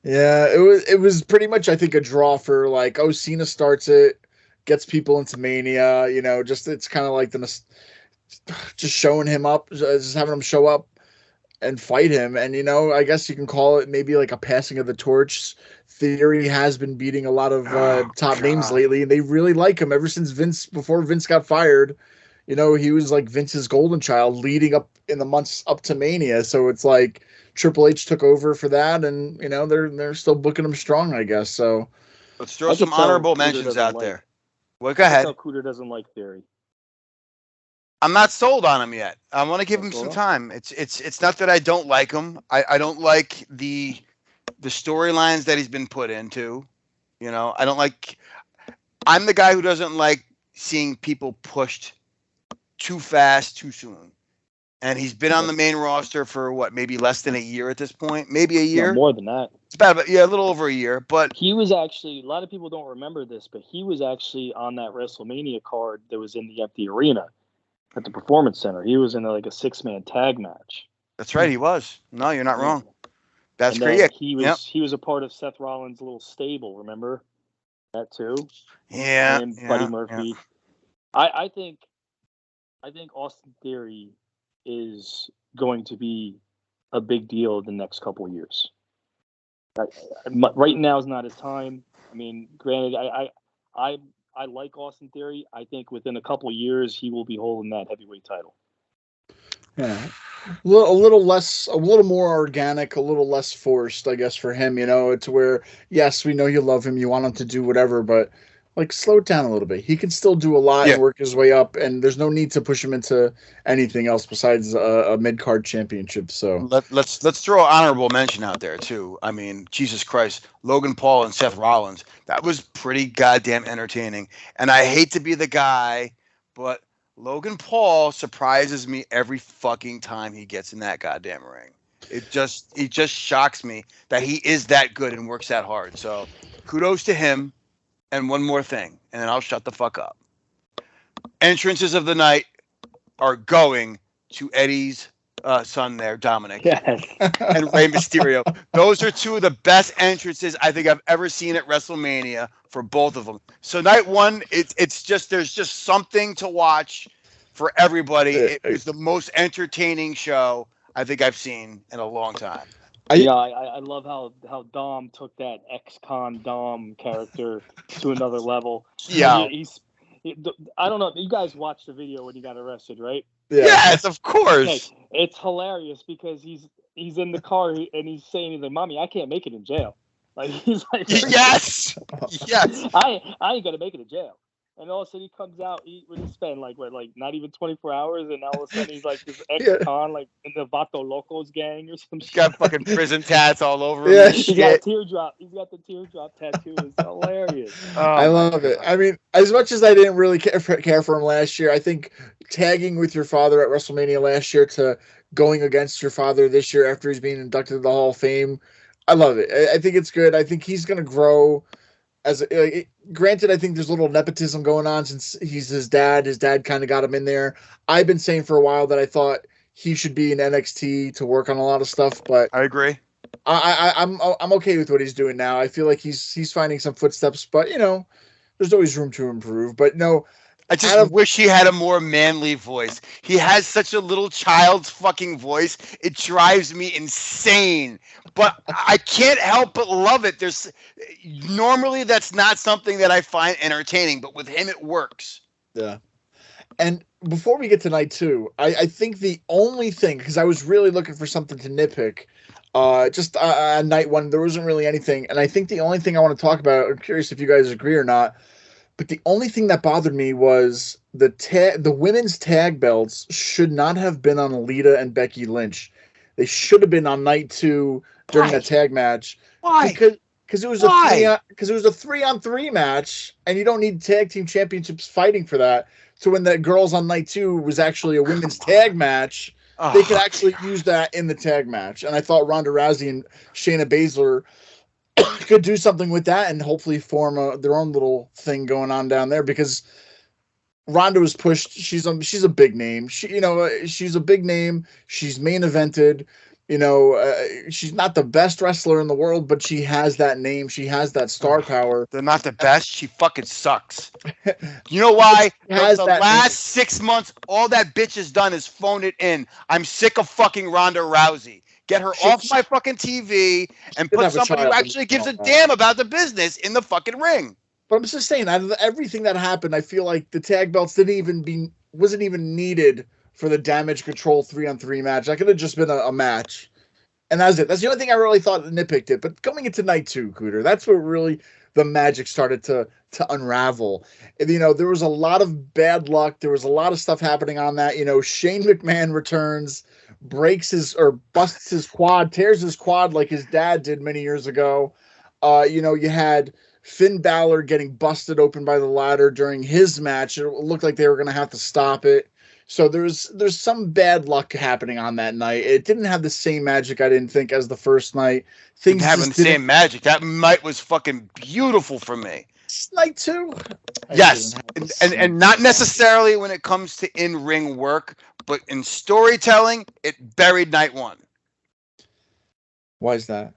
Yeah, it was pretty much, I think, a draw for like, oh, Cena starts it, gets people into Mania, you know, just it's kind of like just showing him up, just having him show up and fight him. And, you know, I guess you can call it maybe like a passing of the torch. Theory has been beating a lot of top names lately, and they really like him ever since before Vince got fired. You know, he was like Vince's golden child leading up in the months up to Mania. So it's like Triple H took over for that, and, you know, they're still booking him strong, I guess. So let's throw some honorable mentions out there. Well, go ahead. Cooter doesn't like Theory. I'm not sold on him yet. I want to give him some time. It's not that I don't like him. I don't like the storylines that he's been put into. You know, I don't like. I'm the guy who doesn't like seeing people pushed too fast, too soon. And he's been on the main roster for what, maybe less than a year at this point, maybe a year. No, more than that. It's about a little over a year. But he was actually, a lot of people don't remember this, but he was actually on that WrestleMania card that was in the empty arena at the Performance Center. He was in like a 6-man tag match. That's right, he was. No, you're not wrong. That's great. He was a part of Seth Rollins' little stable. Remember that too? Yeah. And Buddy Murphy. Yeah. I think Austin Theory is going to be a big deal the next couple of years. Right now is not his time. I mean, granted, I like Austin Theory. I think within a couple of years he will be holding that heavyweight title. Yeah, a little more organic, a little less forced, I guess, for him. You know, it's where, yes, we know you love him, you want him to do whatever, but like, slow it down a little bit. He can still do a lot and work his way up, and there's no need to push him into anything else besides a mid-card championship. So let's throw an honorable mention out there too. I mean, Jesus Christ, Logan Paul and Seth Rollins. That was pretty goddamn entertaining. And I hate to be the guy, but Logan Paul surprises me every fucking time he gets in that goddamn ring. It just shocks me that he is that good and works that hard. So kudos to him. And one more thing, and then I'll shut the fuck up. Entrances of the night are going to Eddie's son there, Dominic, and Rey Mysterio. Those are two of the best entrances I think I've ever seen at WrestleMania for both of them. So night one, it's just, there's just something to watch for everybody. It was the most entertaining show I think I've seen in a long time. I love how Dom took that ex-con Dom character to another level. Yeah. I don't know. You guys watched the video when he got arrested, right? Yeah. Yes, of course. Okay. It's hilarious because he's in the car and he's saying, Mommy, I can't make it in jail. Like, he's like, yes. I ain't gonna make it in jail. And all of a sudden he comes out, he spend like not even 24 hours, and all of a sudden he's like this ex-con, like in the Vato Locos gang or some shit. He's got fucking prison tats all over him. Yeah, he's got teardrop. He's got the teardrop tattoo. It's hilarious. I love it. I mean, as much as I didn't really care for him last year, I think tagging with your father at WrestleMania last year to going against your father this year after he's being inducted to the Hall of Fame, I love it. I think it's good. I think he's going to grow. Granted, I think there's a little nepotism going on since he's his dad. His dad kind of got him in there. I've been saying for a while that I thought he should be in NXT to work on a lot of stuff, but I agree. I'm okay with what he's doing now. I feel like he's finding some footsteps, but you know, there's always room to improve. But no, I just wish he had a more manly voice. He has such a little child's fucking voice. It drives me insane. But I can't help but love it. Normally that's not something that I find entertaining, but with him it works. Yeah. And before we get to night two, I think the only thing, because I was really looking for something to nitpick, just on night one, there wasn't really anything. And I think the only thing I want to talk about, I'm curious if you guys agree or not, but the only thing that bothered me was the women's tag belts should not have been on Alita and Becky Lynch. They should have been on night two during that tag match. Why? Because it was a 3-on-3 match, and you don't need tag team championships fighting for that. So when the girls on night two was actually a women's tag match, they could actually use that in the tag match. And I thought Ronda Rousey and Shayna Baszler could do something with that and hopefully form their own little thing going on down there, because Ronda was pushed. She's a big name. She's a big name. She's main evented. She's not the best wrestler in the world, but she has that name. She has that star power. They're not the best. She fucking sucks. You know why? The last 6 months, all that bitch has done is phone it in. I'm sick of fucking Ronda Rousey. Get her off my fucking TV and put somebody who actually gives a damn about the business in the fucking ring. But I'm just saying, out of everything that happened, I feel like the tag belts wasn't even needed for the Damage Control 3-on-3 match. That could have just been a match. And that's it. That's the only thing I really thought nitpicked it. But going into night 2, Cooter, that's where really the magic started to unravel. And, there was a lot of bad luck. There was a lot of stuff happening on that. Shane McMahon returns, busts his quad, tears his quad like his dad did many years ago. You had Finn Balor getting busted open by the ladder during his match. It looked like they were going to have to stop it. So there's some bad luck happening on that night. It didn't have the same magic, I didn't think, as the first night. Things having the same magic. That night was fucking beautiful for me. Night 2? Yes. And not necessarily when it comes to in-ring work, but in storytelling, it buried night 1. Why is that?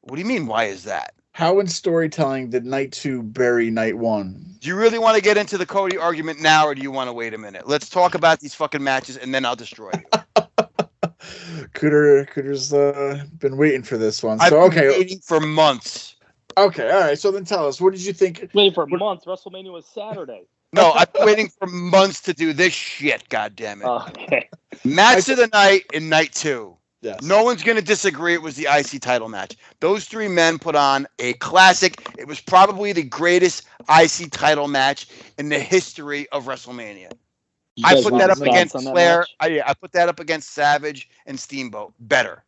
What do you mean, why is that? How in storytelling did night 2 bury night 1? Do you really want to get into the Cody argument now, or do you want to wait a minute? Let's talk about these fucking matches, and then I'll destroy you. Cooter's been waiting for this one. I've been waiting for months. Okay, all right. So then tell us, what did you think? Waiting for months. WrestleMania was Saturday. No, I've been waiting for months to do this shit, goddammit. Okay. Match of the night in night 2. Yes. No one's going to disagree it was the IC title match. Those 3 men put on a classic. It was probably the greatest IC title match in the history of WrestleMania. I put that up against Flair. I put that up against Savage and Steamboat. Better.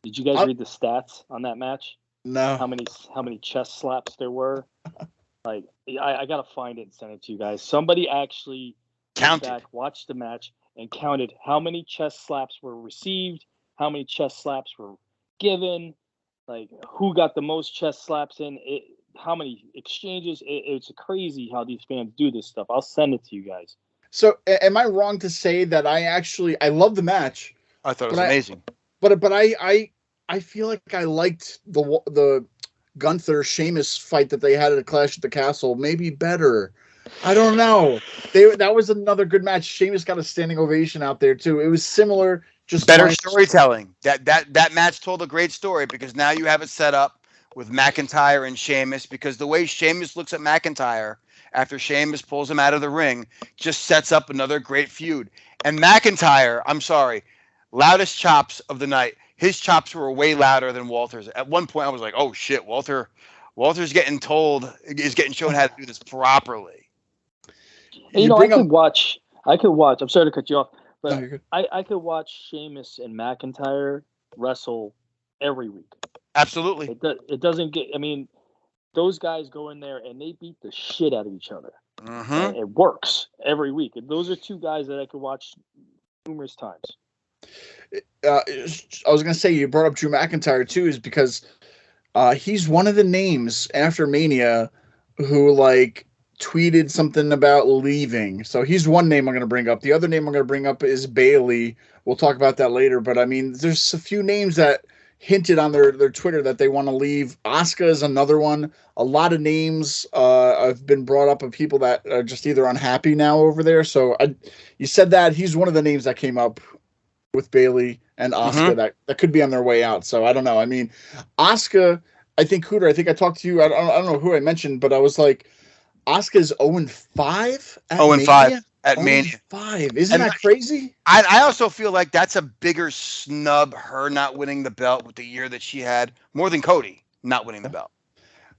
Did you guys read the stats on that match? No. How many chest slaps there were? Like, I gotta find it and send it to you guys. Somebody actually counted, watched the match, and counted how many chest slaps were received, how many chest slaps were given, like who got the most chest slaps in, how many exchanges. It's crazy how these fans do this stuff. I'll send it to you guys. So, am I wrong to say that I love the match? I thought it was amazing. But I feel like I liked the Gunther Sheamus fight that they had at a Clash at the Castle maybe better. I don't know. That was another good match. Sheamus got a standing ovation out there too. It was similar, just better storytelling. That match told a great story, because now you have it set up with McIntyre and Sheamus, because the way Sheamus looks at McIntyre after Sheamus pulls him out of the ring just sets up another great feud. And McIntyre, I'm sorry, loudest chops of the night. His chops were way louder than Walter's. At one point, I was like, "Oh shit, Walter's getting shown how to do this properly." And, I could watch. I'm sorry to cut you off, but no, I could watch Sheamus and McIntyre wrestle every week. Absolutely. It doesn't get. I mean, those guys go in there and they beat the shit out of each other. Mm-hmm. It works every week. And those are 2 guys that I could watch numerous times. I was going to say, you brought up Drew McIntyre too, is because he's one of the names after Mania who tweeted something about leaving. So he's one name I'm going to bring up. The other name I'm going to bring up is Bayley. We'll talk about that later. But I mean, there's a few names that hinted on their Twitter that they want to leave. Asuka is another one. A lot of names have been brought up of people that are just either unhappy now over there. So you said that he's one of the names that came up with Bayley and Asuka that could be on their way out. So I don't know. I mean, Asuka, I think Cooter, I think I talked to you. I don't know who I mentioned, but I was like, Asuka's 0-5 at 0-5 at Mania. 0-5. Isn't that crazy? I also feel like that's a bigger snub, her not winning the belt with the year that she had, more than Cody not winning the belt.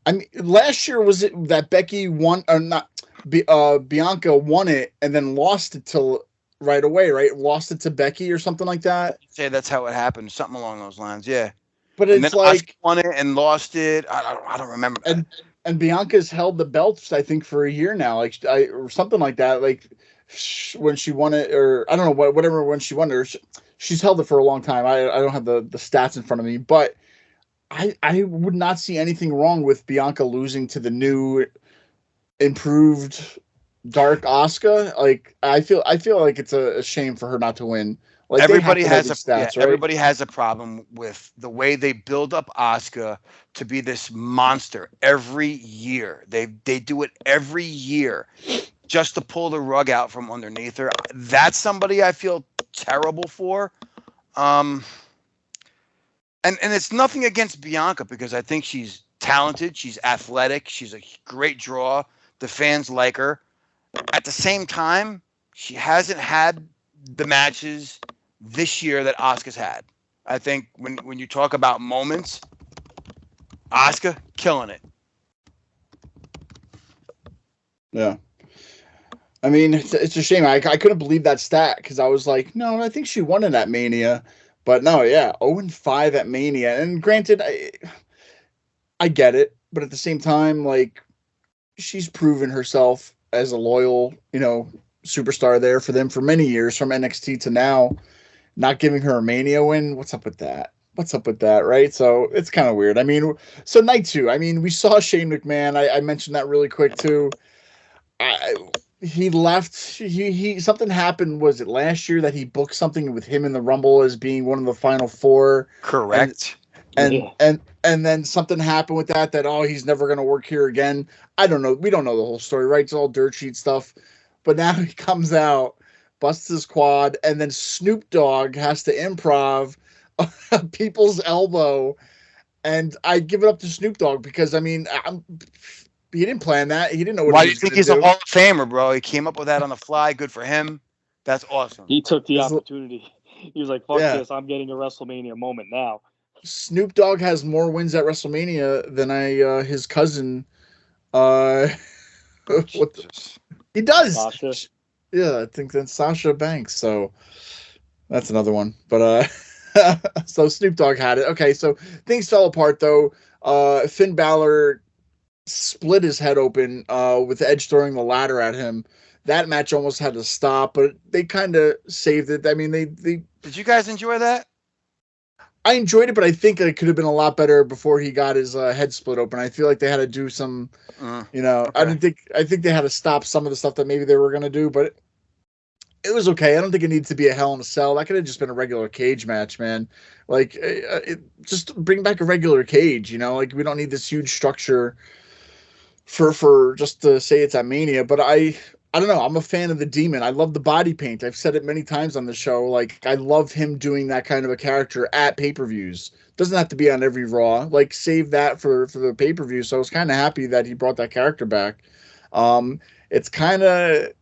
I mean, last year was it that Becky won, or not? Bianca won it and then lost it till right away, right? Lost it to Becky or something like that. I'd say that's how it happened, something along those lines. Yeah, but it's Asuka won it and lost it. I don't remember. And Bianca's held the belts, I think, for a year now, or something like that. Like when she won it, or I don't know whatever when she won it. She's held it for a long time. I don't have the stats in front of me, but I would not see anything wrong with Bianca losing to the new, improved Dark Asuka. Like I feel like it's a shame for her not to win. Like Everybody they have has to know a these stats, right? everybody has a problem with the way they build up Asuka to be this monster every year. They do it every year just to pull the rug out from underneath her. That's somebody I feel terrible for. And it's nothing against Bianca because I think she's talented, she's athletic, she's a great draw. The fans like her. At the same time, she hasn't had the matches this year that Asuka's had. I think when you talk about moments, Asuka killing it. Yeah. I mean, it's a shame. I couldn't believe that stat because I was like, no, I think she won in that Mania. But no, yeah, 0-5 at Mania. And granted, I get it. But at the same time, like, she's proven herself as a loyal, superstar there for them for many years, from NXT to now. Not giving her a Mania win, what's up with that? Right? So it's kind of weird. I mean, so night 2, I mean, we saw Shane McMahon. I mentioned that really quick too. He left. He something happened. Was it last year that he booked something with him in the Rumble as being one of the final 4? Correct. And then something happened with that he's never going to work here again. I don't know. We don't know the whole story, right? It's all dirt sheet stuff. But now he comes out, busts his quad, and then Snoop Dogg has to improv people's elbow. And I give it up to Snoop Dogg because, I mean, he didn't plan that. He didn't know what Why he do you was think gonna he's do. a Hall of Famer, bro? He came up with that on the fly. Good for him. That's awesome. He took the opportunity. He was like, fuck Yeah. this. I'm getting a WrestleMania moment now. Snoop Dogg has more wins at WrestleMania than his cousin. He does. Sasha. Yeah, I think that's Sasha Banks. So that's another one. But so Snoop Dogg had it. Okay, so things fell apart though. Finn Balor split his head open with Edge throwing the ladder at him. That match almost had to stop, but they kind of saved it. I mean, they Did you guys enjoy that? I enjoyed it, but I think it could have been a lot better before he got his head split open. I feel like they had to do some, okay. I think they had to stop some of the stuff that maybe they were going to do, but it was okay. I don't think it needed to be a Hell in a Cell. That could have just been a regular cage match, man. Like, just bring back a regular cage, Like, we don't need this huge structure for just to say it's at Mania. But I don't know. I'm a fan of the Demon. I love the body paint. I've said it many times on the show. Like, I love him doing that kind of a character at pay-per-views. Doesn't have to be on every Raw. Like, save that for the pay-per-view. So I was kind of happy that he brought that character back. It's kind of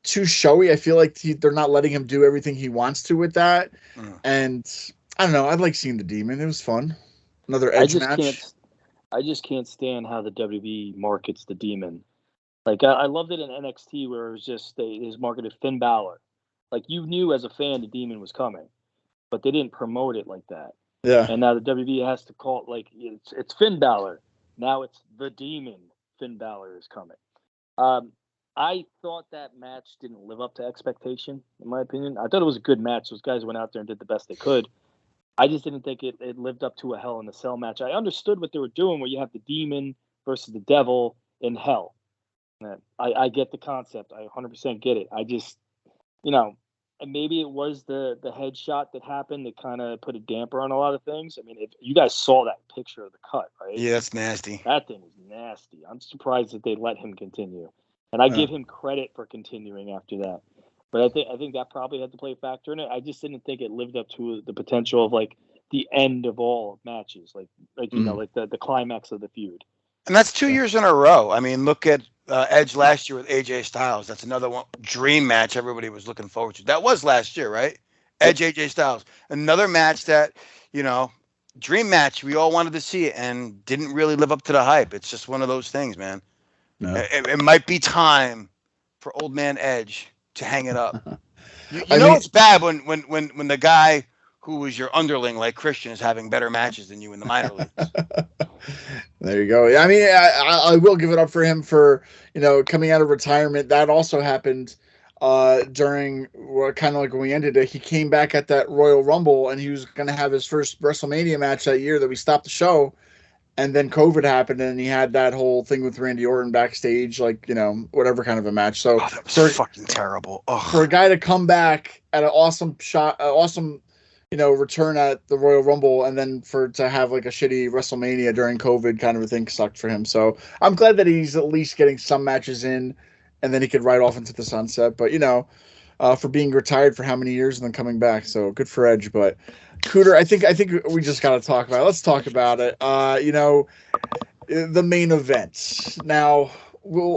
too showy. I feel like they're not letting him do everything he wants to with that. And I don't know. I like seeing the Demon. It was fun. Another Edge match. I just can't stand how the WWE markets the Demon. Like, I loved it in NXT where it was just they marketed Finn Balor. Like, you knew as a fan the Demon was coming, but they didn't promote it like that. Yeah. And now the WWE has to call it like it's Finn Balor. Now it's the Demon. Finn Balor is coming. I thought that match didn't live up to expectation, in my opinion. I thought it was a good match. Those guys went out there and did the best they could. I just didn't think it lived up to a Hell in a Cell match. I understood what they were doing where you have the Demon versus the Devil in Hell. I get the concept. I 100% get it. I just, and maybe it was the headshot that happened that kind of put a damper on a lot of things. I mean, if you guys saw that picture of the cut, right? Yeah, that's nasty. That thing is nasty. I'm surprised that they let him continue. And I give him credit for continuing after that. But I think that probably had to play a factor in it. I just didn't think it lived up to the potential of like the end of all matches, like the climax of the feud. And that's 2 years in a row. I mean, look at Edge last year with AJ Styles. That's another one dream match everybody was looking forward to. That was last year, right? Edge, AJ Styles. Another match that, dream match. We all wanted to see it and didn't really live up to the hype. It's just one of those things, man. No. It might be time for old man Edge to hang it up. It's bad when the guy who was your underling like Christian is having better matches than you in the minor leagues. There you go. I mean, I will give it up for him for, coming out of retirement. That also happened. during kind of like when we ended it. He came back at that Royal Rumble, and he was going to have his first WrestleMania match that year that we stopped the show. And then COVID happened, and he had that whole thing with Randy Orton backstage, like, whatever kind of a match. So that was fucking terrible. For a guy to come back at an awesome return at the Royal Rumble, and then to have like a shitty WrestleMania during COVID kind of a thing sucked for him. So I'm glad that he's at least getting some matches in, and then he could ride off into the sunset. But for being retired for how many years and then coming back, so good for Edge. But Cooter, I think we just got to talk about it. Let's talk about it. The main event. Now,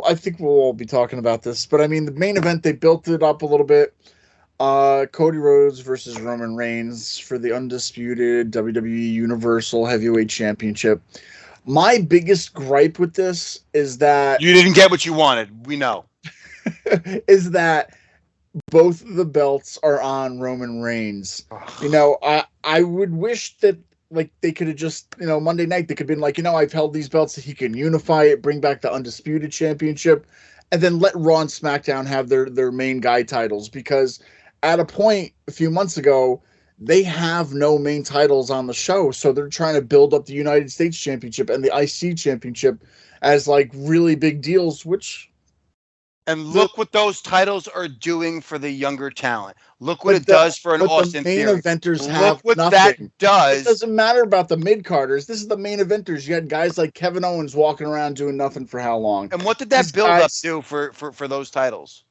I think we'll all be talking about this, but I mean, the main event, they built it up a little bit. Cody Rhodes versus Roman Reigns for the undisputed WWE Universal Heavyweight Championship. My biggest gripe with this is that you didn't get what you wanted. We know. is that both of the belts are on Roman Reigns. I would wish that like they could have just, Monday night they could have been like, I've held these belts so he can unify it, bring back the undisputed championship, and then let Raw and SmackDown have their main guy titles, because at a point a few months ago they have no main titles on the show, so they're trying to build up the United States Championship and the IC Championship as like really big deals, And look what those titles are doing for the younger talent. Look what it does for an Austin Theory. The main eventers have Look what nothing. that does. It doesn't matter about the mid-carders. This is the main eventers. You had guys like Kevin Owens walking around doing nothing for how long? And what did that build-up do for those titles?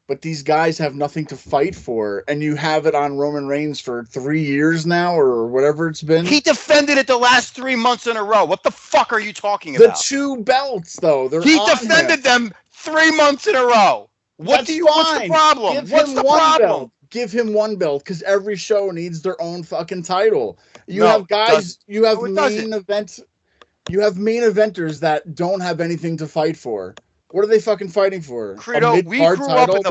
But these guys have nothing to fight for, and you have it on Roman Reigns for 3 years now, or whatever it's been. He defended it the last 3 months in a row. What the fuck are you talking about? The two belts, though. He defended them 3 months in a row. What's the problem? What's the problem? Give him one belt, because every show needs their own fucking title. You have main eventers that don't have anything to fight for. What are they fucking fighting for? Credo, we grew up in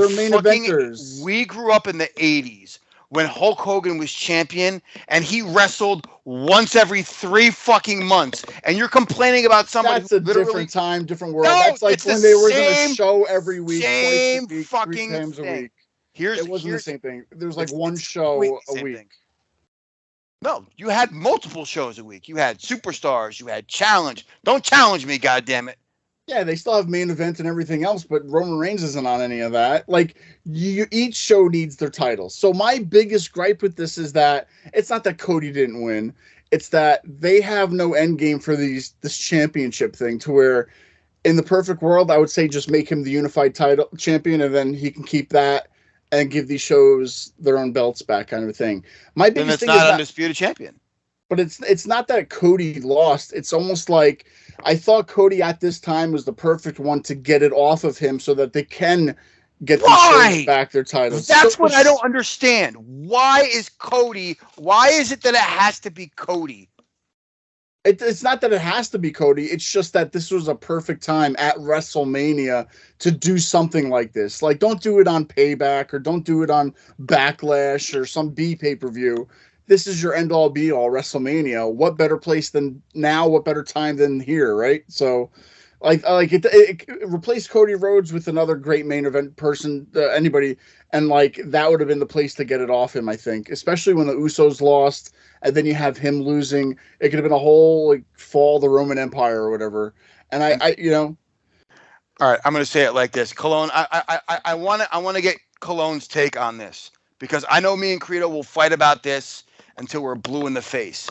we grew up in the 80s when Hulk Hogan was champion and he wrestled once every 3 fucking months. And you're complaining about somebody That's a different time, different world. That's like when they were going to show every week, same twice a week, fucking 3 times thing. a week. It wasn't the same thing. There was like one show a week. Thing. No, you had multiple shows a week. You had Superstars. You had Challenge. Don't challenge me, goddammit. Yeah, they still have main events and everything else, but Roman Reigns isn't on any of that. Like, each show needs their titles. So my biggest gripe with this is that it's not that Cody didn't win. It's that they have no end game for this championship thing, to where in the perfect world, I would say just make him the unified title champion, and then he can keep that and give these shows their own belts back, kind of a thing. My biggest thing is not undisputed champion. But it's not that Cody lost. It's almost like I thought Cody at this time was the perfect one to get it off of him so that they can get back their titles. That's what I don't understand. Why is it that it has to be Cody? It's not that it has to be Cody. It's just that this was a perfect time at WrestleMania to do something like this. Like, don't do it on Payback, or don't do it on Backlash or some B pay-per-view. This is your end-all, be-all, WrestleMania. What better place than now? What better time than here, right? So, it replaced Cody Rhodes with another great main event person, anybody, and that would have been the place to get it off him, I think. Especially when the Usos lost, and then you have him losing. It could have been a whole fall of the Roman Empire or whatever. And I All right, I'm going to say it like this, Cologne. I want to get Cologne's take on this, because I know me and Credo will fight about this until we're blue in the face.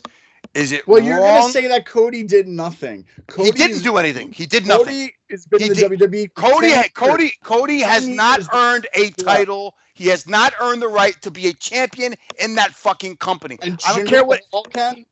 Is it wrong? You're going to say that Cody did nothing. He didn't do anything. He did nothing. Cody has been in the WWE. Cody has not earned a title. He has not earned the right to be a champion in that fucking company. And I don't care what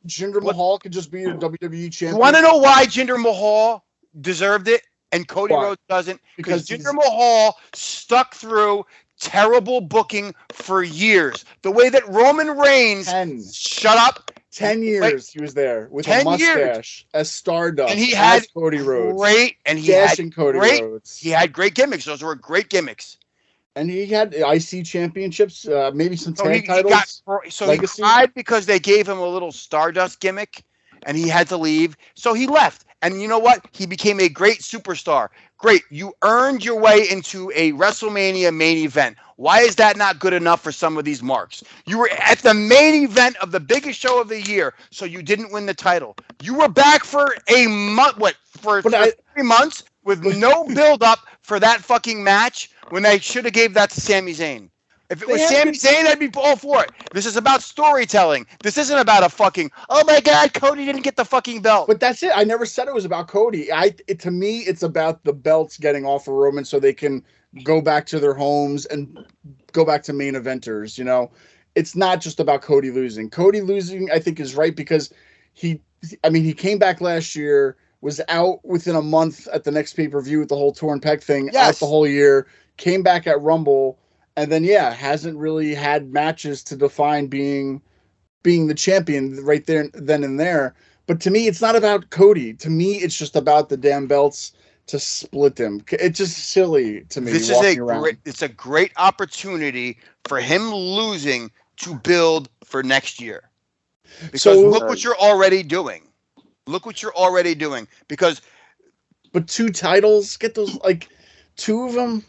Jinder Mahal could just be a WWE champion. You want to know why Jinder Mahal deserved it and Cody Rhodes doesn't? Because Jinder Mahal stuck through terrible booking for years. The way that Roman Reigns shut up. 10 years he was there with a mustache as Stardust, and he had Cody Rhodes. Rhodes. He had great gimmicks. Those were great gimmicks. And he had IC championships, maybe some tag titles. He cried because they gave him a little Stardust gimmick, and he had to leave. So he left. And you know what? He became a great superstar. Great. You earned your way into a WrestleMania main event. Why is that not good enough for some of these marks? You were at the main event of the biggest show of the year, so you didn't win the title. You were back for a month, for 3 months with no build up for that fucking match when they should have gave that to Sami Zayn. If it was Sami Zayn, I'd be all for it. This is about storytelling. This isn't about a fucking, oh my God, Cody didn't get the fucking belt. But that's it. I never said it was about Cody. To me, it's about the belts getting off of Roman so they can go back to their homes and go back to main eventers. You know, it's not just about Cody losing. Cody losing, I think, is right because he came back last year, was out within a month at the next pay-per-view with the whole torn pec thing, out the whole year, came back at Rumble. And then, hasn't really had matches to define being the champion right there, then and there. But to me, it's not about Cody. To me, it's just about the damn belts to split them. It's just silly to me. It's a great opportunity for him losing to build for next year. Because look what you're already doing. But 2 titles, get those, 2 of them.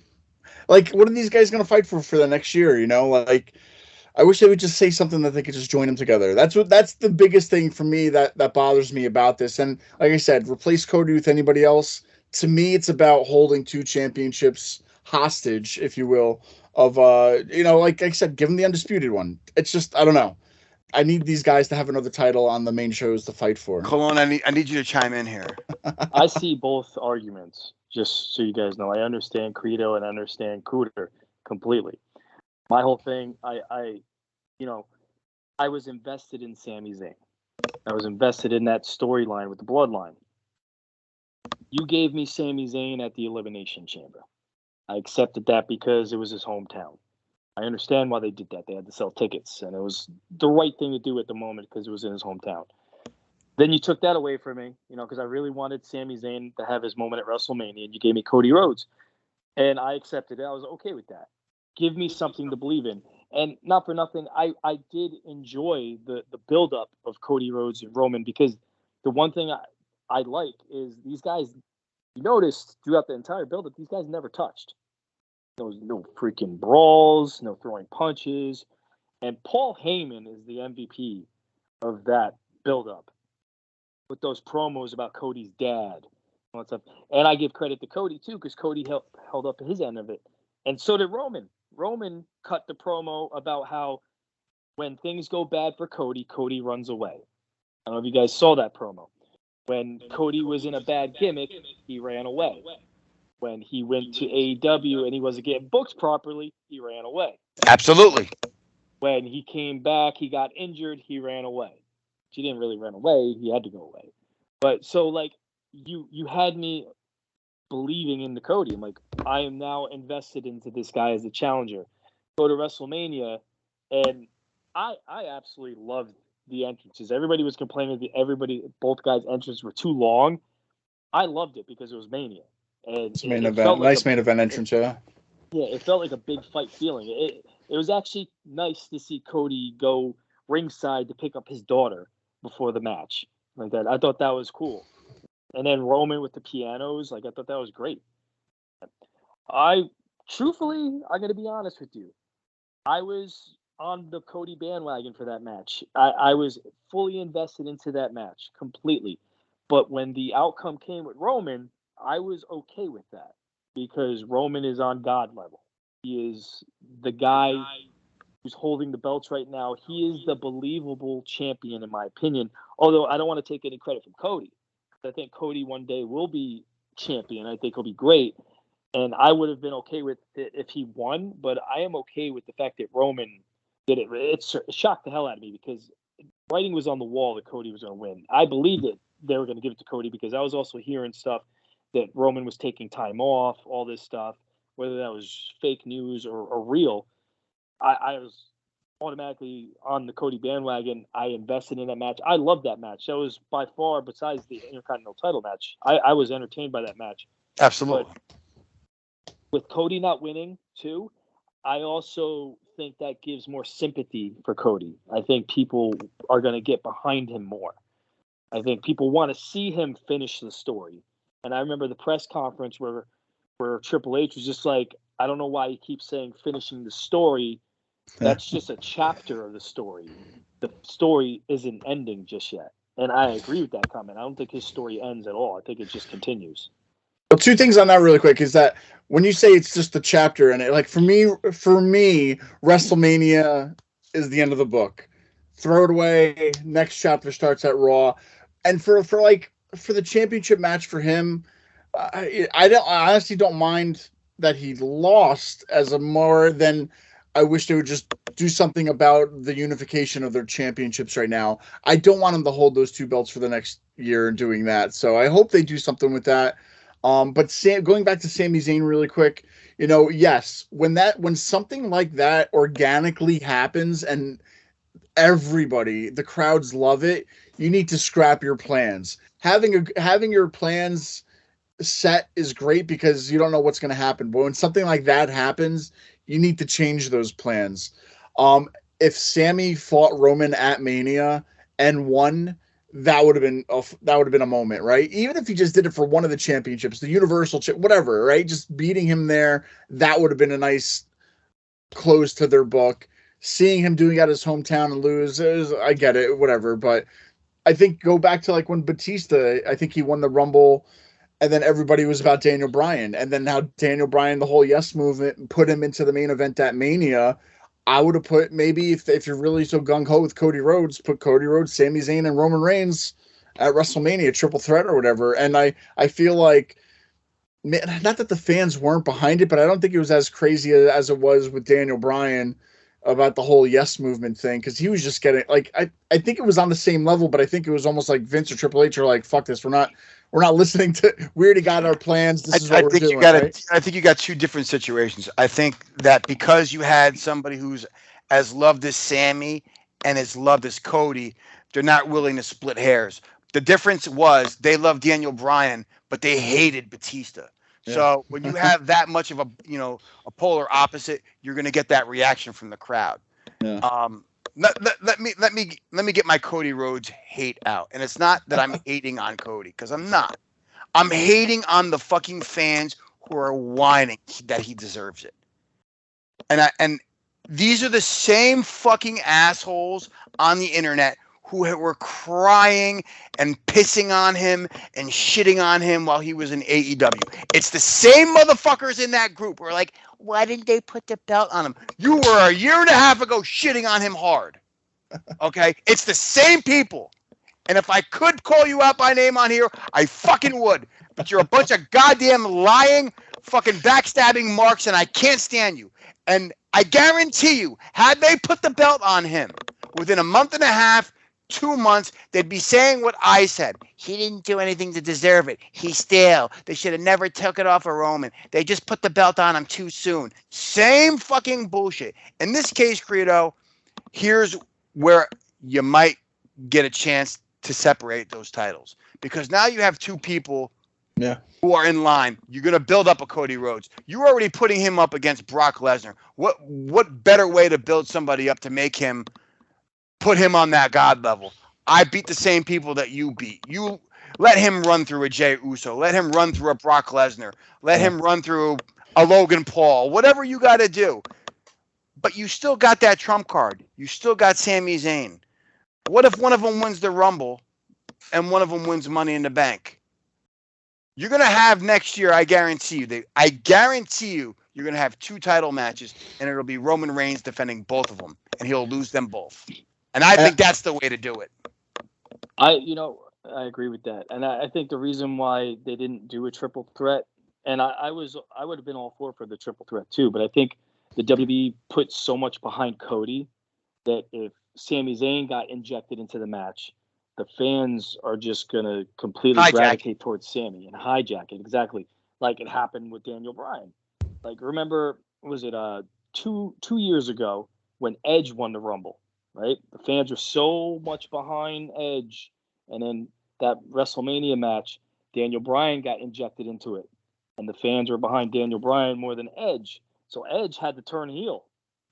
What are these guys going to fight for the next year? You know, I wish they would just say something that they could just join them together. That's the biggest thing for me that bothers me about this. And like I said, replace Cody with anybody else. To me, it's about holding 2 championships hostage, if you will, of, like I said, give them the undisputed one. It's just, I don't know. I need these guys to have another title on the main shows to fight for. Cologne, I need you to chime in here. I see both arguments. Just so you guys know, I understand Credo and I understand Cooter completely. My whole thing, I was invested in Sami Zayn. I was invested in that storyline with the bloodline. You gave me Sami Zayn at the Elimination Chamber. I accepted that because it was his hometown. I understand why they did that. They had to sell tickets, and it was the right thing to do at the moment because it was in his hometown. Then you took that away from me, because I really wanted Sami Zayn to have his moment at WrestleMania, and you gave me Cody Rhodes. And I accepted it. I was okay with that. Give me something to believe in. And not for nothing, I did enjoy the build-up of Cody Rhodes and Roman because the one thing I like is these guys, you noticed throughout the entire build-up, these guys never touched. There was no freaking brawls, no throwing punches. And Paul Heyman is the MVP of that build-up with those promos about Cody's dad. And stuff. And I give credit to Cody, too, because Cody held up his end of it. And so did Roman. Roman cut the promo about how when things go bad for Cody, Cody runs away. I don't know if you guys saw that promo. When Cody was in a bad gimmick, he ran away. When he went to AEW and he wasn't getting booked properly, he ran away. Absolutely. When he came back, he got injured, he ran away. He didn't really run away, he had to go away. But so you had me believing in the Cody. I'm like, I am now invested into this guy as a challenger. Go to WrestleMania, and I absolutely loved the entrances. Everybody was complaining that both guys' entrances were too long. I loved it because it was Mania. And it's main event, nice main event entrance, yeah. Yeah, it felt like a big fight feeling. It was actually nice to see Cody go ringside to pick up his daughter before the match. Like that. I thought that was cool. And then Roman with the pianos, I thought that was great. Truthfully, I'm going to be honest with you. I was on the Cody bandwagon for that match. I was fully invested into that match completely. But when the outcome came with Roman, I was okay with that because Roman is on God level. He is the guy who's holding the belts right now. He is the believable champion, in my opinion. Although I don't want to take any credit from Cody. I think Cody one day will be champion. I think he'll be great. And I would have been okay with it if he won, but I am okay with the fact that Roman did it. It shocked the hell out of me because writing was on the wall that Cody was going to win. I believed it. They were going to give it to Cody because I was also hearing stuff that Roman was taking time off, all this stuff, whether that was fake news or real. I was automatically on the Cody bandwagon. I invested in that match. I loved that match. That was by far, besides the Intercontinental title match, I was entertained by that match. Absolutely. But with Cody not winning, too, I also think that gives more sympathy for Cody. I think people are going to get behind him more. I think people want to see him finish the story. And I remember the press conference where where Triple H was just like, I don't know why he keeps saying finishing the story. That's just a chapter of the story. The story isn't ending just yet. And I agree with that comment. I don't think his story ends at all. I think it just continues. Well, two things on that really quick is that when you say it's just a chapter in it, like for me, WrestleMania is the end of the book. Throw it away. Next chapter starts at Raw. And for the championship match for him, I honestly don't mind that he lost as a more than I wish they would just do something about the unification of their championships right now. I don't want him to hold those two belts for the next year and doing that. So I hope they do something with that. But going back to Sami Zayn really quick, yes, when something like that organically happens and the crowds love it, you need to scrap your plans. Having your plans set is great because you don't know what's going to happen. But when something like that happens, you need to change those plans. If Sammy fought Roman at Mania and won, that would have been a moment, right? Even if he just did it for one of the championships, the Universal, whatever, right? Just beating him there, that would have been a nice close to their book. Seeing him doing it at his hometown and lose, I get it, whatever. But I think go back to like when Batista, I think he won the Rumble, and then everybody was about Daniel Bryan, and then now Daniel Bryan, the whole Yes movement, put him into the main event at Mania. I would have put, maybe if you're really so gung-ho with Cody Rhodes, put Cody Rhodes, Sami Zayn, and Roman Reigns at WrestleMania, triple threat or whatever. And I feel like, not that the fans weren't behind it, but I don't think it was as crazy as it was with Daniel Bryan about the whole Yes movement thing, because he was just getting, like, I think it was on the same level, but I think it was almost like Vince or Triple H are like, fuck this, we're not listening to, we already got our plans, this is what we're doing. Right? I think you got two different situations. I think that because you had somebody who's as loved as Sammy and as loved as Cody, they're not willing to split hairs. The difference was they loved Daniel Bryan, but they hated Batista. Yeah. So when you have that much of a polar opposite, you're going to get that reaction from the crowd. Yeah. Let me get my Cody Rhodes hate out. And it's not that I'm hating on Cody, because I'm not. I'm hating on the fucking fans who are whining that he deserves it. And these are the same fucking assholes on the internet who were crying and pissing on him and shitting on him while he was in AEW. It's the same motherfuckers in that group who are like, why didn't they put the belt on him? You were a year and a half ago shitting on him hard. Okay? It's the same people. And if I could call you out by name on here, I fucking would. But you're a bunch of goddamn lying, fucking backstabbing marks, and I can't stand you. And I guarantee you, had they put the belt on him within a month and a half, 2 months, they'd be saying what I said. He didn't do anything to deserve it. He's stale. They should have never took it off of Roman. They just put the belt on him too soon. Same fucking bullshit. In this case, Credo, here's where you might get a chance to separate those titles. Because now you have two people who are in line. You're going to build up a Cody Rhodes. You're already putting him up against Brock Lesnar. What better way to build somebody up to make him put him on that God level? I beat the same people that you beat. You let him run through a Jey Uso. Let him run through a Brock Lesnar. Let him run through a Logan Paul. Whatever you got to do. But you still got that trump card. You still got Sami Zayn. What if one of them wins the Rumble and one of them wins Money in the Bank? You're going to have next year, I guarantee you, you're going to have two title matches, and it'll be Roman Reigns defending both of them, and he'll lose them both. And I think that's the way to do it. I agree with that. And I think the reason why they didn't do a triple threat, and I would have been all for the triple threat too, but I think the WWE put so much behind Cody that if Sami Zayn got injected into the match, the fans are just going to completely gravitate towards Sami and hijack it, exactly like it happened with Daniel Bryan. Like, remember, was it 2 years ago when Edge won the Rumble, right? The fans were so much behind Edge, and then that WrestleMania match, Daniel Bryan got injected into it, and the fans were behind Daniel Bryan more than Edge. So Edge had to turn heel.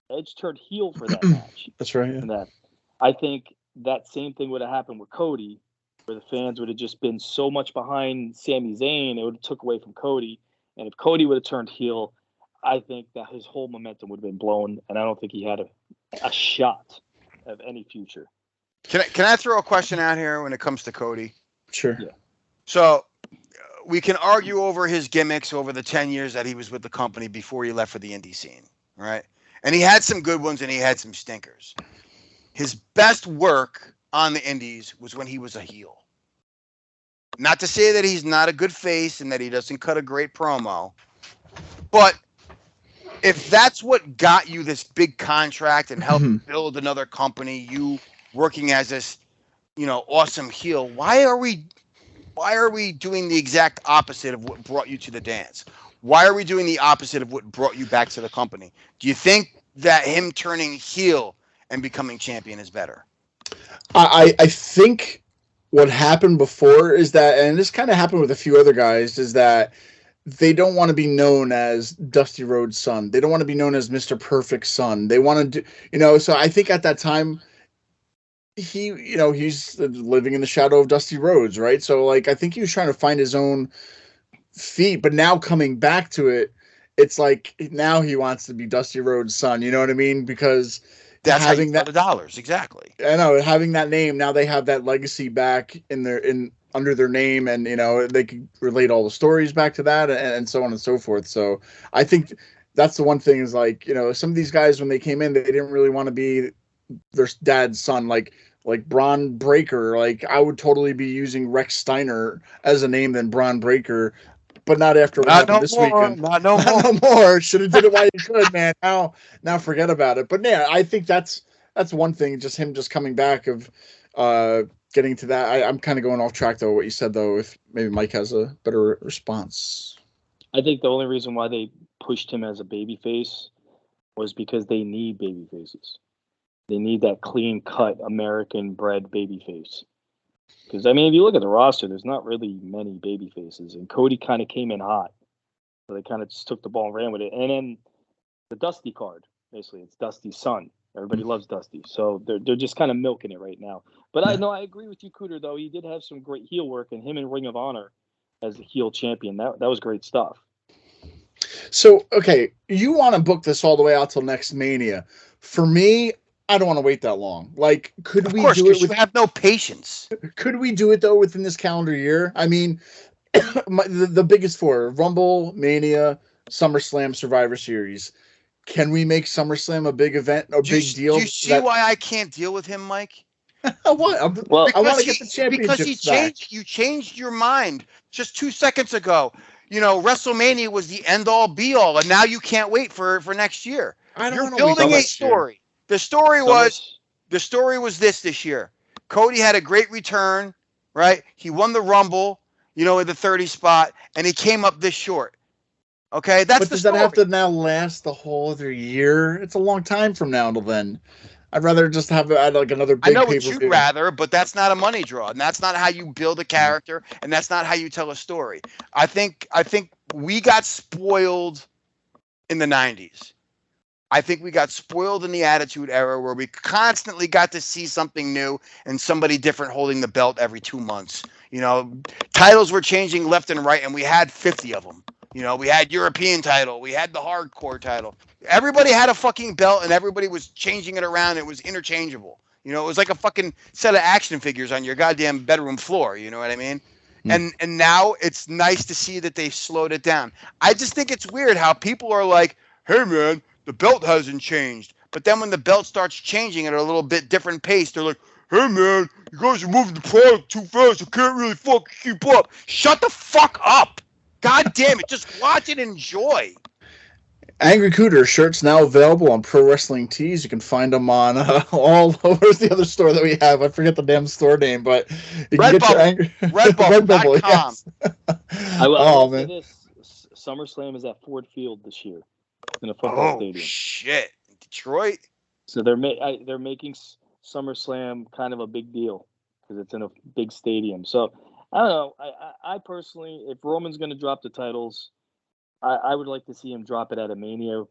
Edge turned heel for that match. That's right. Yeah. And that, I think that same thing would have happened with Cody, where the fans would have just been so much behind Sami Zayn, it would have took away from Cody, And if Cody would have turned heel, I think that his whole momentum would have been blown, and I don't think he had a shot of any future. Can I throw a question out here when it comes to Cody? Sure. Yeah. So we can argue over his gimmicks over the 10 years that he was with the company before he left for the indie scene, right? And he had some good ones and he had some stinkers. His best work on the indies was when he was a heel. Not to say that he's not a good face and that he doesn't cut a great promo, but if that's what got you this big contract and helped build another company, you working as this, awesome heel, why are we doing the exact opposite of what brought you to the dance? Why are we doing the opposite of what brought you back to the company? Do you think that him turning heel and becoming champion is better? I think what happened before is that, and this kind of happened with a few other guys, is that they don't want to be known as Dusty Rhodes' son. They don't want to be known as Mr. Perfect's son. They want to do, so I think at that time, he's living in the shadow of Dusty Rhodes, right? So, like, I think he was trying to find his own feet, but now coming back to it, it's like now he wants to be Dusty Rhodes' son. You know what I mean? Because that's having the dollars, exactly. I know, having that name, now they have that legacy back under their name, and they can relate all the stories back to that, and so on and so forth. So I think that's the one thing is, like, some of these guys, when they came in, they didn't really want to be their dad's son, like Braun Breaker. Like, I would totally be using Rex Steiner as a name than Braun Breaker, but not after what happened this weekend. Not no more. Should have did it while you could, man. Now forget about it. But yeah, I think that's one thing. Just him just coming back of getting to that. I'm kind of going off track though. What you said though, if maybe Mike has a better response. I think the only reason why they pushed him as a babyface was because they need baby faces. They need that clean-cut, American-bred babyface. Because, I mean, if you look at the roster, there's not really many baby faces. And Cody kind of came in hot. So they kind of just took the ball and ran with it. And then the Dusty card, basically, it's Dusty's son. Everybody loves Dusty. So they're just kind of milking it right now. But I agree with you, Cooter, though. He did have some great heel work, and him in Ring of Honor as a heel champion. That was great stuff. So, okay, you want to book this all the way out till next Mania. For me, I don't want to wait that long. Like, could we do it? You have no patience. Could we do it though within this calendar year? I mean, the biggest four: Rumble, Mania, SummerSlam, Survivor Series. Can we make SummerSlam a big event, big deal? Do you see why I can't deal with him, Mike? What? I want to get the championship because you changed your mind just 2 seconds ago. WrestleMania was the end all be all, and now you can't wait for next year. You're building a story. The story was this year. Cody had a great return, right? He won the Rumble, at the 30 spot, and he came up this short. Okay, that's but the does story. That have to now last the whole other year? It's a long time from now until then. I'd rather just have like another big. I know what you'd rather, but that's not a money draw, and that's not how you build a character, and that's not how you tell a story. I think we got spoiled in the 90s. I think we got spoiled in the Attitude Era where we constantly got to see something new and somebody different holding the belt every 2 months. Titles were changing left and right, and we had 50 of them. We had European title. We had the hardcore title. Everybody had a fucking belt, and everybody was changing it around. It was interchangeable. It was like a fucking set of action figures on your goddamn bedroom floor. You know what I mean? And now it's nice to see that they slowed it down. I just think it's weird how people are like, hey, man, the belt hasn't changed. But then when the belt starts changing at a little bit different pace, they're like, hey, man, you guys are moving the product too fast. I can't really fucking keep up. Shut the fuck up. God damn it. Just watch and enjoy. Angry Cooter shirts now available on Pro Wrestling Tees. You can find them on where's the other store that we have? I forget the damn store name, but you can get your Angry Redbubble.com. Yes. I will say this. SummerSlam is at Ford Field this year in a football stadium. Oh, shit. Detroit? So they're making SummerSlam kind of a big deal because it's in a big stadium. So I don't know. I personally, if Roman's going to drop the titles, I would like to see him drop it at a Mania.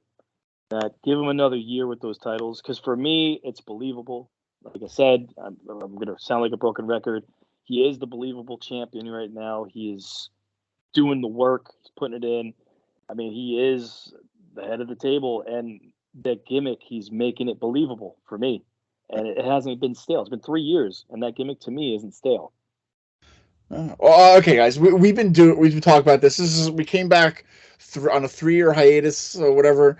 Give him another year with those titles, because for me, it's believable. Like I said, I'm going to sound like a broken record. He is the believable champion right now. He is doing the work. He's putting it in. I mean, he is the head of the table, and that gimmick, he's making it believable for me. And it hasn't been stale. It's been 3 years, and that gimmick to me isn't stale. Okay, guys, we've been talking about this. We came back on a 3-year hiatus or whatever.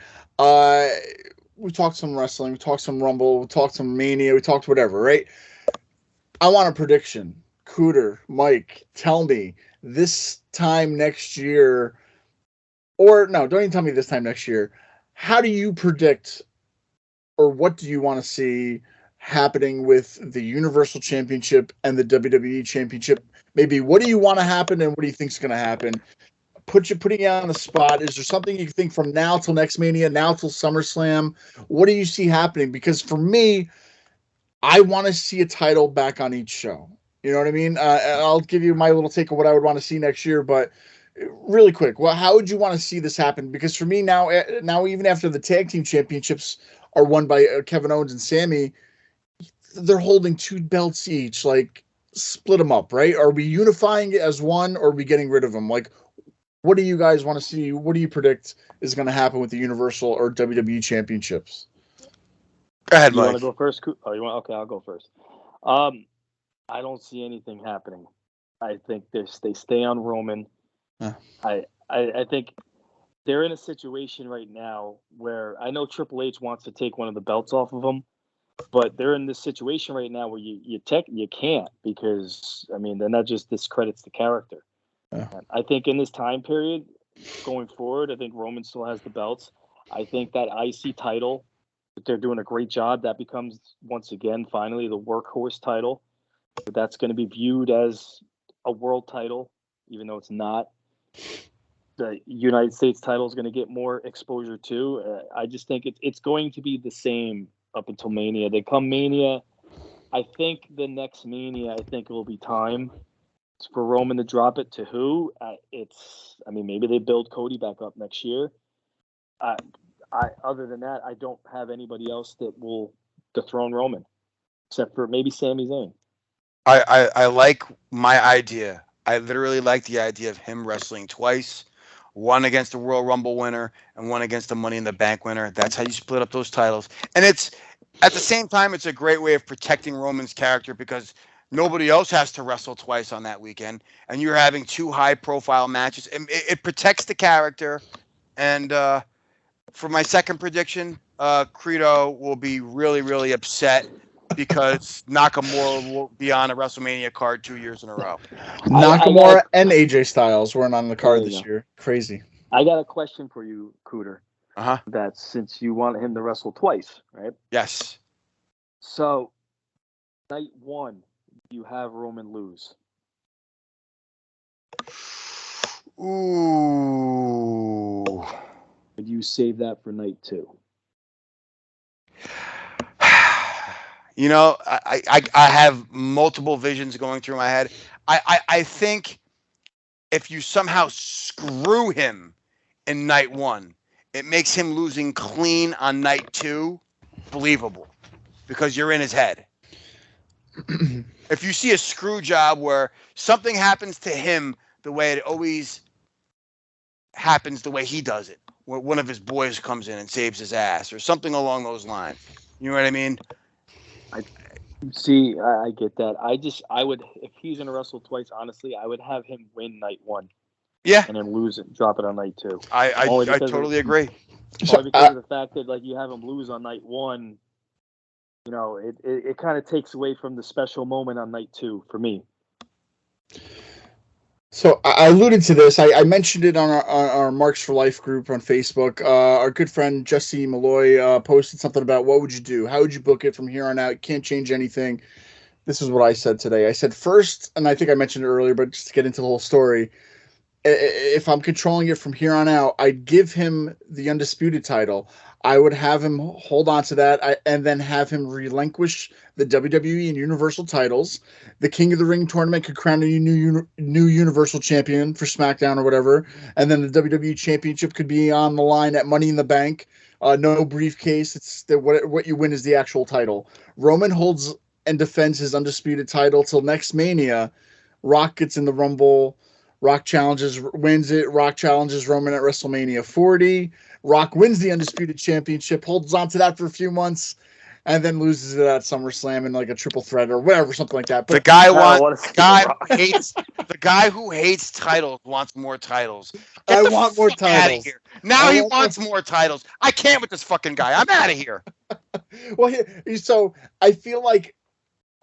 We talked some wrestling, we talked some Rumble, we talked some Mania, we talked whatever, right? I want a prediction. Cooter, Mike, tell me this time next year, or no, don't even tell me this time next year. How do you predict, or what do you want to see happening with the Universal Championship and the WWE Championship? Maybe what do you want to happen and what do you think is going to happen? Putting you on the spot. Is there something you think from now till next Mania, now till SummerSlam? What do you see happening? Because for me, I want to see a title back on each show. You know what I mean? I'll give you my little take of what I would want to see next year, but really quick, well, how would you want to see this happen? Because for me now even after the tag team championships are won by Kevin Owens and Sammy, they're holding 2 belts each. Like, split them up, right? Are we unifying it as one, or are we getting rid of them? Like, what do you guys want to see? What do you predict is going to happen with the Universal or WWE championships? Go ahead, You Mike. want to go first? Oh, you want? Okay, I'll go first. I don't see anything happening. I think they stay on Roman. Huh. I think they're in a situation right now where I know Triple H wants to take one of the belts off of them, but they're in this situation right now where you can't, because I mean then that just discredits the character. Yeah. I think in this time period going forward, I think Roman still has the belts. I think that IC title, that they're doing a great job, that becomes once again finally the workhorse title. But that's going to be viewed as a world title, even though it's not. The United States title is going to get more exposure too. I just think it's going to be the same up until Mania. They come Mania, I think the next Mania, I think it will be time for Roman to drop it to who? Maybe they build Cody back up next year. Other than that, I don't have anybody else that will dethrone Roman, except for maybe Sami Zayn. I like my idea. I literally like the idea of him wrestling twice, one against the Royal Rumble winner and one against the Money in the Bank winner. That's how you split up those titles. And it's at the same time, it's a great way of protecting Roman's character, because nobody else has to wrestle twice on that weekend, and you're having 2 high-profile matches. It protects the character. And for my second prediction, Credo will be really, really upset because Nakamura will be on a WrestleMania card 2 years in a row. Nakamura and AJ Styles weren't on the card this year. Crazy. I got a question for you, Cooter. Uh-huh. That since you want him to wrestle twice, right? Yes. So, night 1, you have Roman lose. Ooh. Would you save that for night 2? You know, I have multiple visions going through my head. I think if you somehow screw him in night 1, it makes him losing clean on night 2 believable, because you're in his head. If you see a screw job where something happens to him the way it always happens, the way he does it, where one of his boys comes in and saves his ass or something along those lines. You know what I mean? I get that. I would, if he's gonna wrestle twice, honestly, I would have him win night 1. Yeah. And then lose it, drop it on night 2. I totally agree. Only because of the fact that like you have him lose on night 1, you know, it kind of takes away from the special moment on night 2 for me. So I alluded to this. I mentioned it on our Marks for Life group on Facebook. Our good friend Jesse Malloy posted something about what would you do? How would you book it from here on out? You can't change anything. This is what I said today. I said first, and I think I mentioned it earlier, but just to get into the whole story, if I'm controlling it from here on out, I'd give him the undisputed title. I would have him hold on to that and then have him relinquish the WWE and Universal titles. The King of the Ring tournament could crown a new Universal champion for SmackDown or whatever. And then the WWE championship could be on the line at Money in the Bank. No briefcase. It's what you win is the actual title. Roman holds and defends his undisputed title till next Mania. Rock gets in the Rumble. Rock wins it. Rock challenges Roman at WrestleMania 40. Rock wins the Undisputed Championship, holds on to that for a few months, and then loses it at SummerSlam in like a triple threat or whatever, something like that. But The guy who hates titles wants more titles. I want more Out of titles. here. Now he wants more titles. I can't with this fucking guy. I'm out of here. Well, so I feel like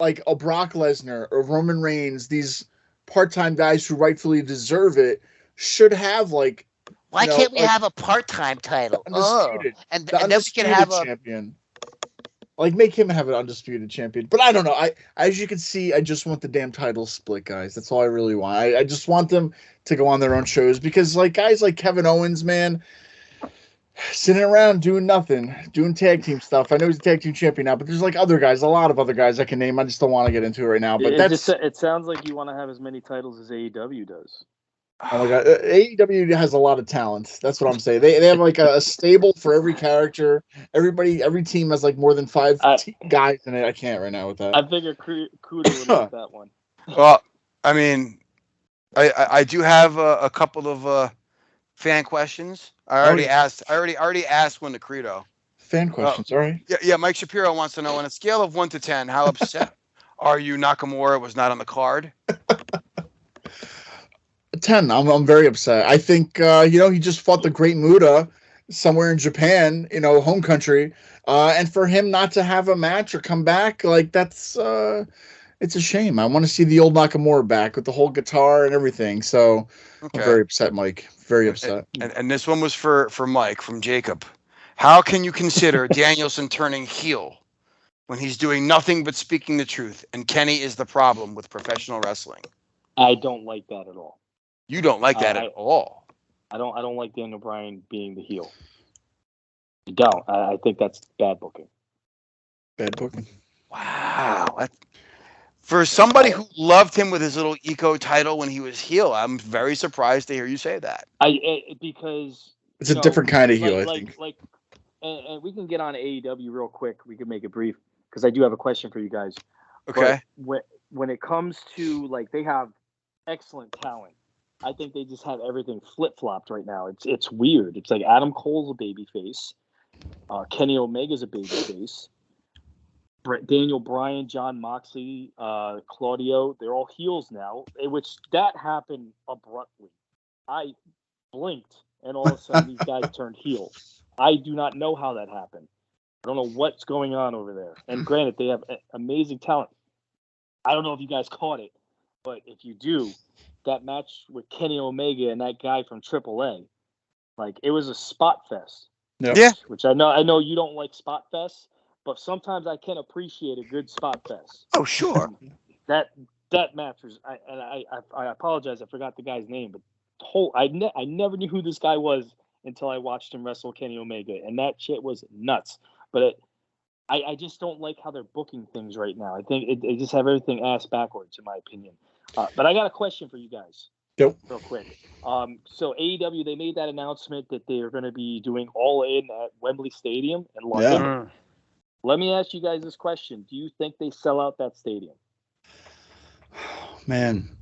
a Brock Lesnar or Roman Reigns, these part-time guys who rightfully deserve it, should have like. Why can't we have a part-time title? Undisputed. And The then we can have a champion. Like, make him have an undisputed champion. But I don't know. As you can see, I just want the damn title split, guys. That's all I really want. I just want them to go on their own shows because, like, guys like Kevin Owens, man, sitting around doing nothing, doing tag team stuff. I know he's a tag team champion now, but there's like other guys, a lot of other guys I can name. I just don't want to get into it right now. But it sounds like you want to have as many titles as AEW does. Oh my god, AEW has a lot of talent. That's what I'm saying. They have like a stable for every character. Every team has like more than 5 guys in it. I can't right now with that. I figure Kuda would like that one. Well, I mean, I do have a couple of fan questions. I already asked one to Credo. Fan questions, all right. Yeah. Mike Shapiro wants to know, on a scale of 1 to 10, how upset are you Nakamura was not on the card? 10. I'm very upset. I think he just fought the Great Muta somewhere in Japan, home country, and for him not to have a match or come back, like that's it's a shame. I want to see the old Nakamura back with the whole guitar and everything. So okay. I'm very upset, Mike. Very upset. And this one was for Mike from Jacob. How can you consider Danielson turning heel when he's doing nothing but speaking the truth, and Kenny is the problem with professional wrestling? I don't like that at all. You don't like that at all. I don't like Daniel Bryan being the heel. I don't. I think that's bad booking. Bad booking. Wow. For somebody who loved him with his little eco title when he was heel, I'm very surprised to hear you say that. Because it's a different kind of heel, I think. And we can get on AEW real quick. We can make it brief because I do have a question for you guys. Okay. But when it comes to they have excellent talent. I think they just have everything flip-flopped right now. It's weird. It's like Adam Cole's a babyface. Kenny Omega's a babyface. Daniel Bryan, John Moxley, Claudio, they're all heels now, which that happened abruptly. I blinked, and all of a sudden these guys turned heel. I do not know how that happened. I don't know what's going on over there. And granted, they have amazing talent. I don't know if you guys caught it, but if you do, that match with Kenny Omega and that guy from AAA, it was a spot fest. Yep. Yeah. Which I know you don't like spot fests, but sometimes I can appreciate a good spot fest. Oh, sure. That match was, I apologize, I forgot the guy's name, but I never knew who this guy was until I watched him wrestle Kenny Omega, and that shit was nuts. But I just don't like how they're booking things right now. I think they just have everything ass backwards, in my opinion. But I got a question for you guys. Yep. Real quick. So AEW, they made that announcement that they are going to be doing All In at Wembley Stadium in London. Yeah. Let me ask you guys this question. Do you think they sell out that stadium? Man,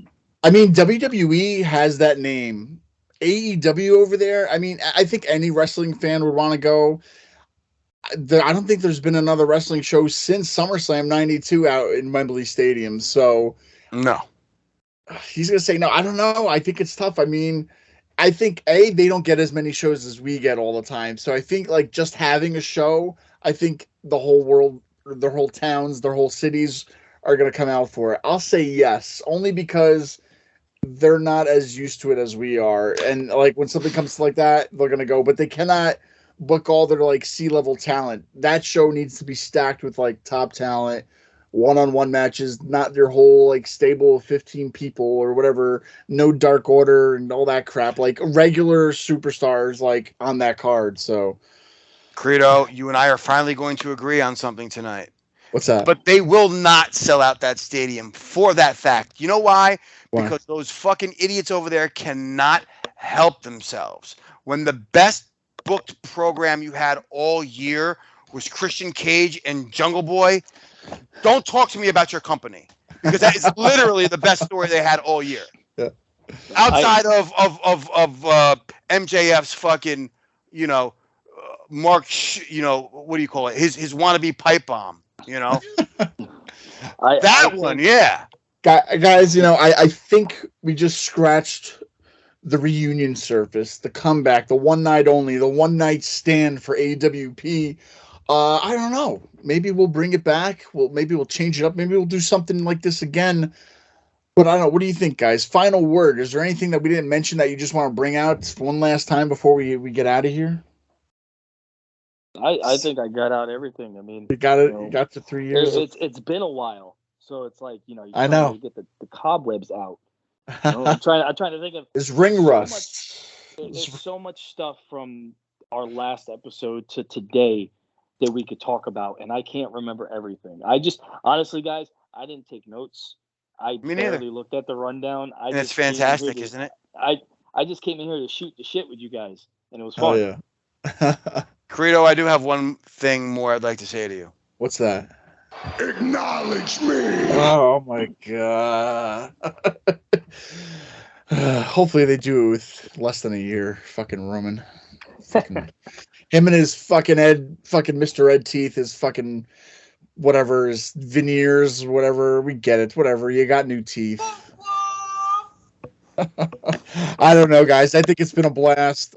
WWE has that name. AEW over there, I think any wrestling fan would want to go. I don't think there's been another wrestling show since SummerSlam 92 out in Wembley Stadium. So no, he's going to say no. I don't know. I think it's tough. I think they don't get as many shows as we get all the time. So I think just having a show, I think the whole world, their whole towns, their whole cities are going to come out for it. I'll say yes, only because they're not as used to it as we are. And when something comes to that, they're going to go, but they cannot book all their C-level talent. That show needs to be stacked with top talent, one-on-one matches, not your whole stable of 15 people or whatever, no Dark Order and all that crap, regular superstars on that card. So Credo, you and I are finally going to agree on something tonight. What's that? But they will not sell out that stadium for that fact. You know why? Because those fucking idiots over there cannot help themselves. When the best booked program you had all year was Christian Cage and Jungle Boy, don't talk to me about your company. because that is literally the best story they had all year. Yeah. Outside of MJF's fucking, Mark, what do you call it? His wannabe pipe bomb, that one, yeah. Guys, I think we just scratched the reunion surface, the comeback, the one night only, the one night stand for AWP. I don't know. Maybe we'll bring it back. Maybe we'll change it up. Maybe we'll do something like this again. But I don't know. What do you think, guys? Final word. Is there anything that we didn't mention that you just want to bring out one last time before we get out of here? I think I got out everything. I mean, You got it. You got to 3 years. It's been a while, so it's like you I know. get the cobwebs out. I'm trying to think of It's ring rust. There's so much stuff from our last episode to today that we could talk about, and I can't remember everything. I just honestly, guys, I didn't take notes. I barely looked at the rundown. And it's fantastic, isn't it? I just came in here to shoot the shit with you guys, and it was fun. Oh yeah. Credo, I do have one thing more I'd like to say to you. What's that? Acknowledge me. Oh my god. Hopefully they do it with less than a year. Fucking Roman. Him and his fucking Mr. Ed Teeth, his fucking whatever, his veneers, whatever. We get it. Whatever. You got new teeth. I don't know, guys. I think it's been a blast.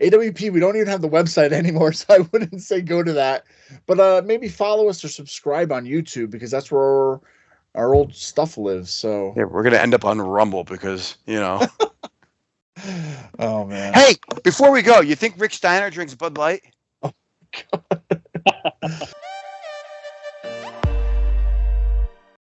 AWP, we don't even have the website anymore, so I wouldn't say go to that. But maybe follow us or subscribe on YouTube because that's where our old stuff lives. So yeah, we're gonna end up on Rumble because Oh man. Hey, before we go, you think Rick Steiner drinks Bud Light? Oh God.